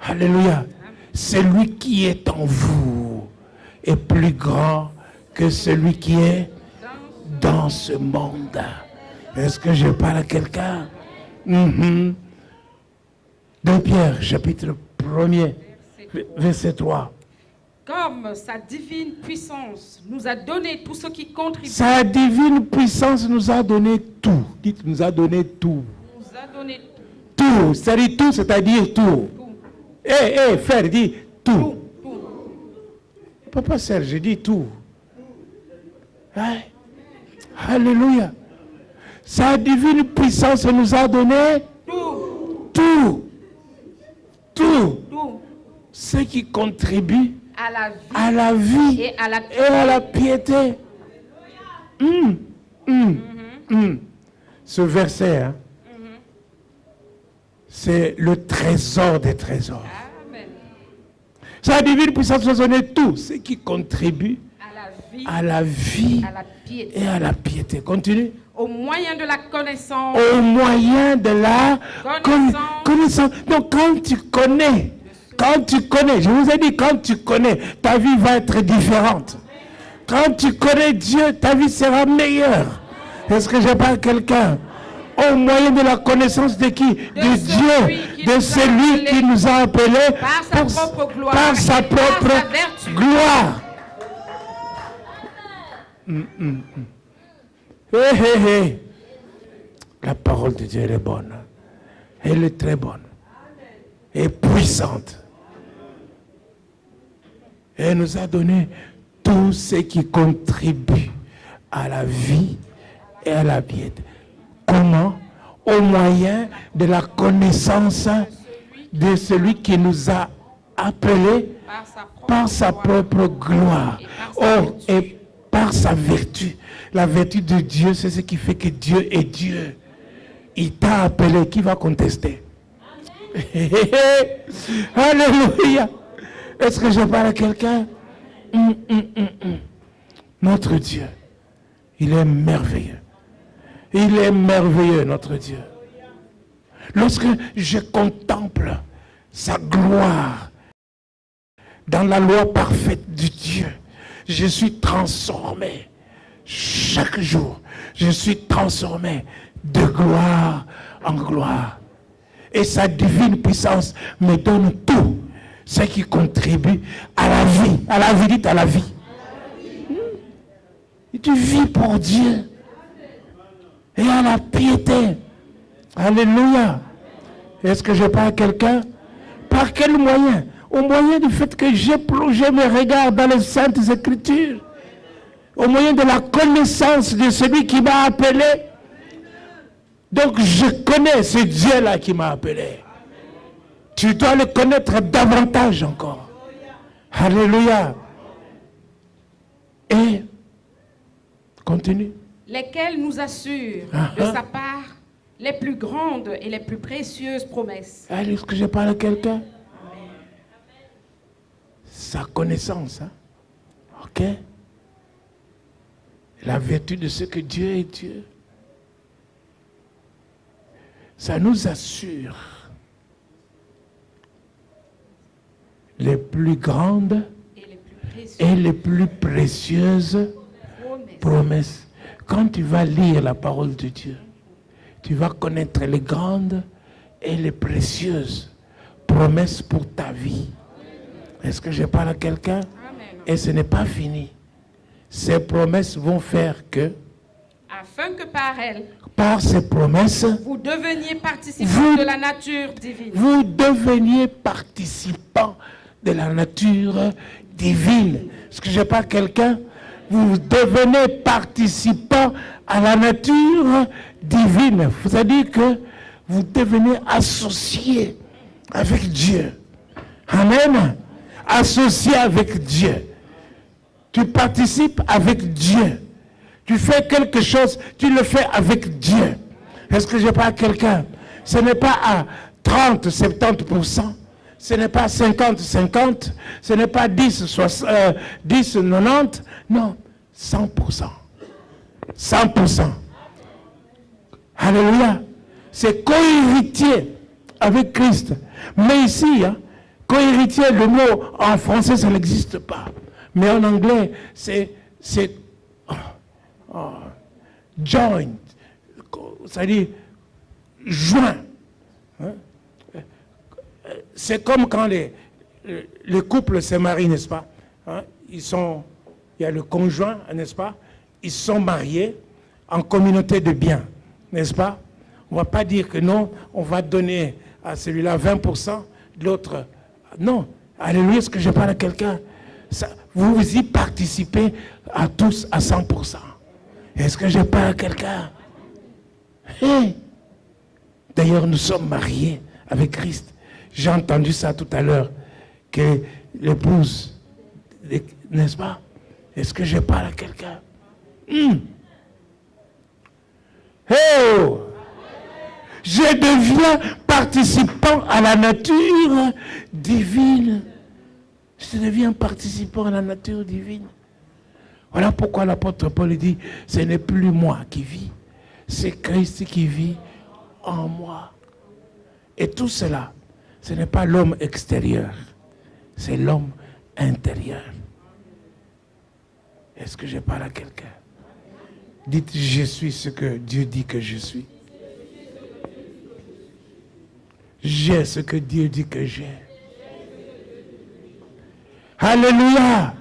Alléluia. Celui qui est en vous est plus grand que celui qui est dans ce monde. Est-ce que je parle à quelqu'un? 2 Pierre, chapitre 1er, verset 3. Comme sa divine puissance nous a donné tout ce qui contribue. Sa divine puissance nous a donné tout. Dites, nous a donné tout. Nous a donné tout. C'est-à-dire tout, c'est-à-dire tout. Frère, dis tout. Papa Serge, dis tout. Hein? Alléluia. Sa divine puissance nous a donné tout. Ce qui contribue à la vie et à la piété. Ce verset, hein, c'est le trésor des trésors. Amen. Sa divine puissance nous a donné tout ce qui contribue à la vie et à la piété. Continue. Au moyen de la connaissance. Au moyen de la connaissance. Donc quand tu connais, je vous ai dit, quand tu connais, ta vie va être différente. Quand tu connais Dieu, ta vie sera meilleure. Est-ce que je parle à quelqu'un? Au moyen de la connaissance de qui? De Dieu, de celui qui nous a appelés par sa propre gloire. La parole de Dieu, elle est bonne. Elle est très bonne. Et puissante. Elle nous a donné tout ce qui contribue à la vie et à la piété. Comment? Au moyen de la connaissance de celui qui nous a appelés par sa propre gloire. Et par sa vertu. La vertu de Dieu, c'est ce qui fait que Dieu est Dieu. Il t'a appelé, qui va contester? Alléluia. Est-ce que je parle à quelqu'un? Notre Dieu, il est merveilleux. Il est merveilleux, notre Dieu. Lorsque je contemple sa gloire dans la loi parfaite de Dieu, je suis transformé. Chaque jour, je suis transformé de gloire en gloire. Et sa divine puissance me donne tout ce qui contribue à la vie. À la vie, dites à la vie. Et tu vis pour Dieu. Et à la piété. Alléluia. Est-ce que je parle à quelqu'un? Par quel moyen? Au moyen du fait que j'ai plongé mes regards dans les Saintes Écritures. Au moyen de la connaissance de celui qui m'a appelé. Donc je connais ce Dieu-là qui m'a appelé. Tu dois le connaître davantage encore. Alléluia. Et continue. Lesquels nous assurent de sa part les plus grandes et les plus précieuses promesses. Est-ce que je parle à quelqu'un? Sa connaissance. Hein? Ok? La vertu de ce que Dieu est Dieu. Ça nous assure les plus grandes et les plus précieuses promesses. Quand tu vas lire la parole de Dieu, tu vas connaître les grandes et les précieuses promesses pour ta vie. Est-ce que je parle à quelqu'un? Et ce n'est pas fini. Ces promesses vont faire que, afin que par elles, par ces promesses, vous deveniez participants de la nature divine. Vous deveniez participants de la nature divine. Est-ce que je parle à quelqu'un? Vous devenez participants à la nature divine. C'est-à-dire que vous devenez associés avec Dieu. Amen. Associés avec Dieu. Tu participes avec Dieu. Tu fais quelque chose, tu le fais avec Dieu. Est-ce que je parle à quelqu'un? Ce n'est pas à 30, 70%. Ce n'est pas 50, 50. Ce n'est pas 10, 60, 10, 90. Non, 100%. 100%. Alléluia. C'est co-héritier avec Christ. Mais ici, hein, co-héritier, le mot en français, ça n'existe pas. Mais en anglais, c'est joint, c'est-à-dire joint. Hein? C'est comme quand les couples se marient, n'est-ce pas? Hein? Il y a le conjoint, n'est-ce pas? Ils sont mariés en communauté de biens, n'est-ce pas? On ne va pas dire que non, on va donner à celui-là 20%, l'autre... Non, alléluia, est-ce que je parle à quelqu'un? Vous y participez à tous à 100%. Est-ce que je parle à quelqu'un? Hey. D'ailleurs, nous sommes mariés avec Christ. J'ai entendu ça tout à l'heure, que l'épouse, n'est-ce pas? Est-ce que je parle à quelqu'un? Oh! Je deviens participant à la nature divine. Je deviens participant à la nature divine. Voilà pourquoi l'apôtre Paul dit, ce n'est plus moi qui vis, c'est Christ qui vit en moi. Et tout cela, ce n'est pas l'homme extérieur, c'est l'homme intérieur. Est-ce que je parle à quelqu'un? Dites, je suis ce que Dieu dit que je suis. J'ai ce que Dieu dit que j'ai. Alléluia.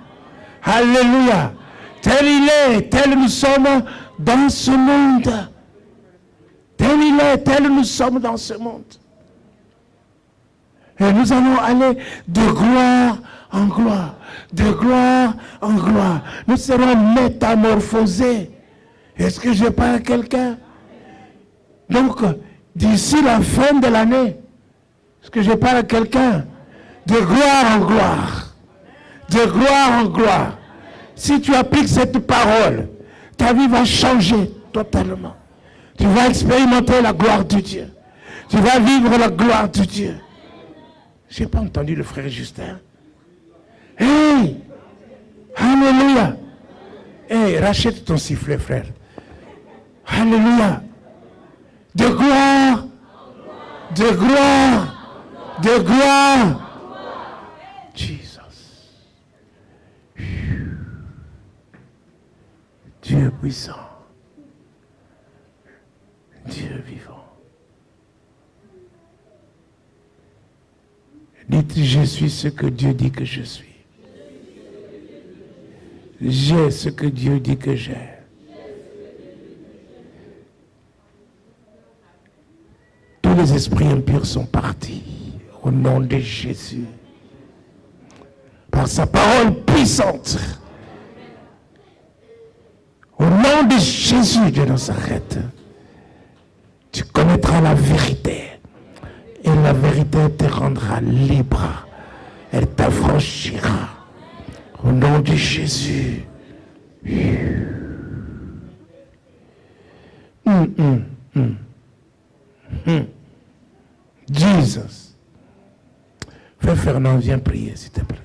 Alléluia. Tel il est, tel nous sommes dans ce monde. Tel il est, tel nous sommes dans ce monde. Et nous allons aller de gloire en gloire, de gloire en gloire. Nous serons métamorphosés. Est-ce que je parle à quelqu'un? Donc, d'ici la fin de l'année, est-ce que je parle à quelqu'un? De gloire en gloire. De gloire en gloire. Si tu appliques cette parole, ta vie va changer totalement. Tu vas expérimenter la gloire de Dieu. Tu vas vivre la gloire de Dieu. Je n'ai pas entendu le frère Justin. Hey! Alléluia! Hey, rachète ton sifflet, frère. Alléluia! De gloire! De gloire! De gloire! Jesus. Dieu puissant. Dieu vivant. Dites, je suis ce que Dieu dit que je suis. J'ai ce que Dieu dit que j'ai. Tous les esprits impurs sont partis au nom de Jésus. Par sa parole puissante. Au nom de Jésus de Nazareth, tu connaîtras la vérité. Et la vérité te rendra libre. Elle t'affranchira. Au nom de Jésus. Jesus. Frère Fernand, viens prier, s'il te plaît.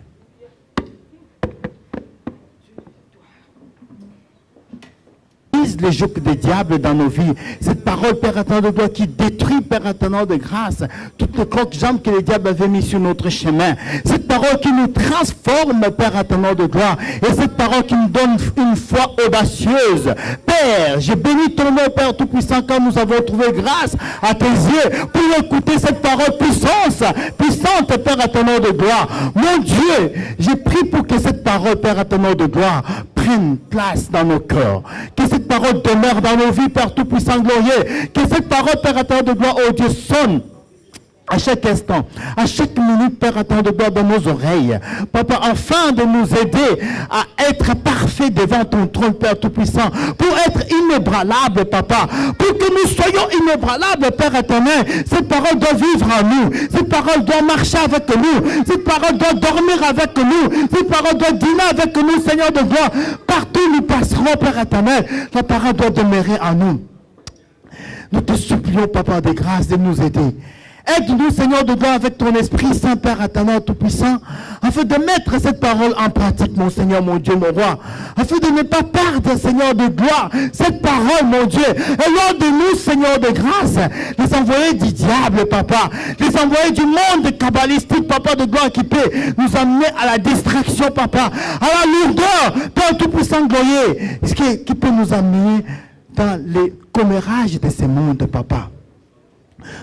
les jougs des diables dans nos vies. Cette parole, Père éternel de gloire, qui détruit, Père éternel de grâce, toutes les croques-jambes que les diables avaient mis sur notre chemin. Cette parole qui nous transforme, Père éternel de gloire. Et cette parole qui nous donne une foi audacieuse. Père, j'ai béni ton nom, Père Tout-Puissant, quand nous avons trouvé grâce à tes yeux pour écouter cette parole puissante, Père éternel de gloire. Mon Dieu, j'ai prié pour que cette parole, Père éternel de gloire, prenne place dans nos cœurs. Que cette parole demeure dans nos vies, Père Tout-Puissant glorieux. Que cette parole, Père éternel de gloire, oh Dieu, sonne à chaque instant, à chaque minute, Père éternel de gloire, dans nos oreilles. Papa, afin de nous aider à être parfaits devant ton trône, Père Tout-Puissant, pour être inébranlables, Papa, pour que nous soyons inébranlables, Père éternel. Cette parole doit vivre en nous. Cette parole doit marcher avec nous. Cette parole doit dormir avec nous. Cette parole doit dîner avec nous, Seigneur de gloire. Partout où nous passerons, Père éternel, la parole doit demeurer en nous. Nous te supplions, Papa, de grâce, de nous aider. Aide-nous, Seigneur de gloire, avec ton Esprit Saint, Père éternel Tout-Puissant, afin de mettre cette parole en pratique, mon Seigneur, mon Dieu, mon Roi, afin de ne pas perdre, Seigneur de gloire, cette parole, mon Dieu. Et lors de nous, Seigneur de grâce, les envoyés du diable, Papa, les envoyés du monde kabbalistique, Papa de gloire, qui peut nous amener à la distraction, Papa, à la lourdeur, Père Tout-Puissant glorieux, qui peut nous amener dans les commérages de ce monde, Papa.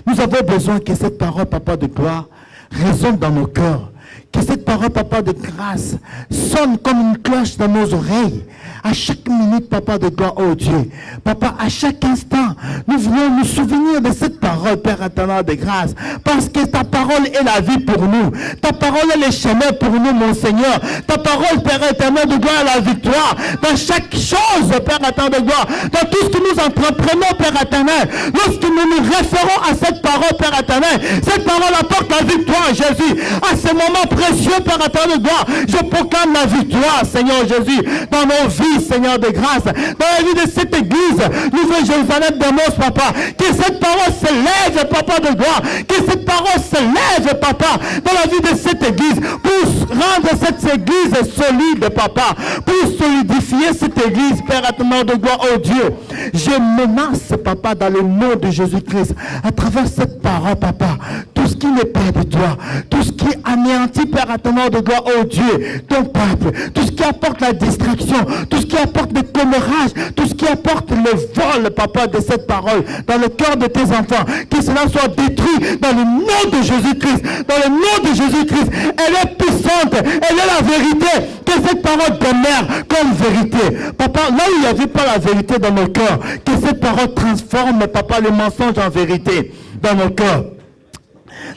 Nous avons besoin que cette parole, Papa de gloire, résonne dans nos cœurs. Que cette parole, Papa de grâce, sonne comme une cloche dans nos oreilles. À chaque minute, Papa de gloire, oh Dieu. Papa, à chaque instant, nous voulons nous souvenir de cette parole, Père éternel de grâce. Parce que ta parole est la vie pour nous. Ta parole est le chemin pour nous, mon Seigneur. Ta parole, Père éternel de gloire, est la victoire. Dans chaque chose, Père éternel de gloire. Dans tout ce que nous entreprenons, Père éternel. Lorsque nous nous référons à cette parole, Père éternel, cette parole apporte la victoire, Jésus. À ce moment précieux, Père éternel de gloire, je proclame la victoire, Seigneur Jésus, dans nos vies, Seigneur de grâce, dans la vie de cette église, Nouvelle Jérusalem d'Amos, Papa, que cette parole se lève, Papa de gloire, que cette parole se lève, Papa, dans la vie de cette église, pour rendre cette église solide, Papa, pour solidifier cette église, Père éternel de gloire, oh Dieu. Je menace, Papa, dans le nom de Jésus-Christ, à travers cette parole, Papa, tout ce qui n'est pas de toi, tout ce qui anéantit, Père éternel de gloire, oh Dieu, ton peuple, tout ce qui apporte la distraction, tout ce qui apporte le commérage, tout ce qui apporte le vol, Papa, de cette parole, dans le cœur de tes enfants, que cela soit détruit dans le nom de Jésus-Christ, dans le nom de Jésus-Christ. Elle est puissante, elle est la vérité, que cette parole demeure comme vérité. Papa, là où il n'y avait pas la vérité dans nos cœurs, que cette parole transforme, Papa, le mensonge en vérité dans nos cœurs.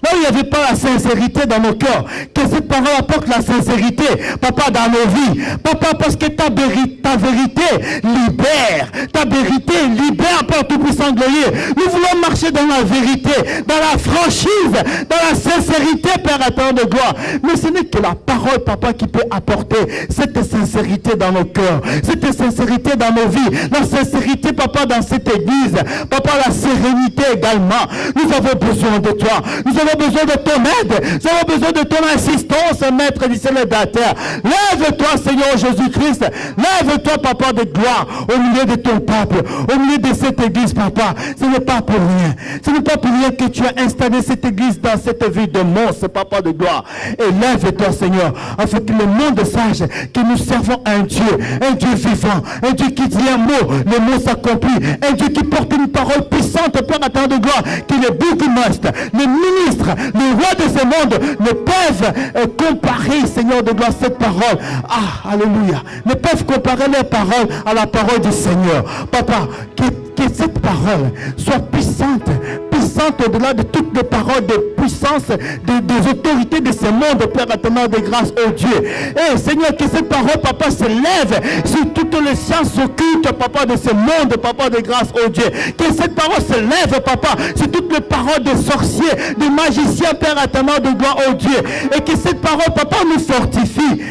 Là où il n'y avait pas la sincérité dans nos cœurs, que cette parole apporte la sincérité, Papa, dans nos vies. Papa, parce que ta vérité libère. Ta vérité libère, Père Tout-Puissant glorieux. Nous voulons marcher dans la vérité, dans la franchise, dans la sincérité, Père éternel de gloire. Mais ce n'est que la parole, Papa, qui peut apporter cette sincérité dans nos cœurs, cette sincérité dans nos vies, la sincérité, Papa, dans cette église. Papa, la sérénité également. Nous avons besoin de toi. Nous avons besoin de ton aide. Nous avons besoin de ton assistance, Maître du ciel et de la terre. Lève-toi, Seigneur Jésus-Christ. Lève-toi, Papa de gloire, au milieu de ton peuple, au milieu de cette église, Papa. Ce n'est pas pour rien. Ce n'est pas pour rien que tu as installé cette église dans cette vie de monstre, Papa de gloire. Et lève-toi, Seigneur, afin que le monde sache que nous servons un Dieu vivant, un Dieu qui dit un mot, le mot s'accomplit, un Dieu qui porte une parole puissante, Père éternel de gloire, qui est le bourgmestre, le ministre, les rois de ce monde ne peuvent comparer, Seigneur de gloire, cette parole. Ah, alléluia. Ne peuvent comparer les paroles à la parole du Seigneur. Papa, que cette parole soit puissante au-delà de toutes les paroles de puissance des autorités de ce monde, Père éternel de grâce, oh Dieu. Et Seigneur, que cette parole, Papa, se lève sur toutes les sciences occultes, Papa, de ce monde, Papa de grâce, oh Dieu. Que cette parole se lève, Papa, sur toutes les paroles des sorciers, des magiciens, Père éternel de gloire, oh Dieu. Et que cette parole, Papa, nous fortifie.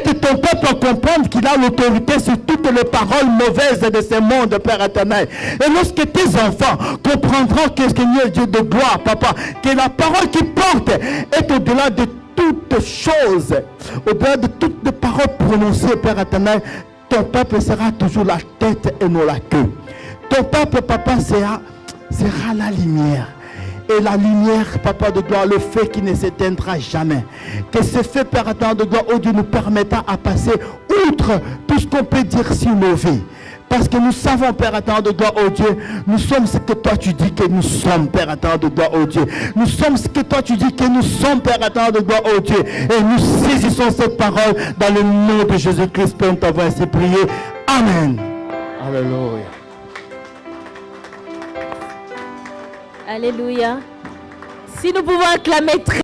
Aide ton peuple à comprendre qu'il a l'autorité sur toutes les paroles mauvaises de ce monde, Père éternel. Et lorsque tes enfants comprendront qu'est-ce que Dieu de gloire, Papa, que la parole qui porte est au-delà de toutes choses, au-delà de toutes les paroles prononcées, Père éternel, ton peuple sera toujours la tête et non la queue. Ton peuple, papa, sera la lumière. Et la lumière, papa de gloire, le feu qui ne s'éteindra jamais. Que ce feu, Père éternel de gloire, oh Dieu, nous permettra à passer outre tout ce qu'on peut dire sur nos vies. Parce que nous savons, Père éternel de gloire, oh Dieu, nous sommes ce que toi tu dis que nous sommes, Père éternel de gloire, oh Dieu. Nous sommes ce que toi tu dis que nous sommes, Père éternel de gloire, oh Dieu. Et nous saisissons cette parole dans le nom de Jésus-Christ, Père, nous t'avons ainsi prié. Amen. Alléluia. Alléluia. Si nous pouvons acclamer très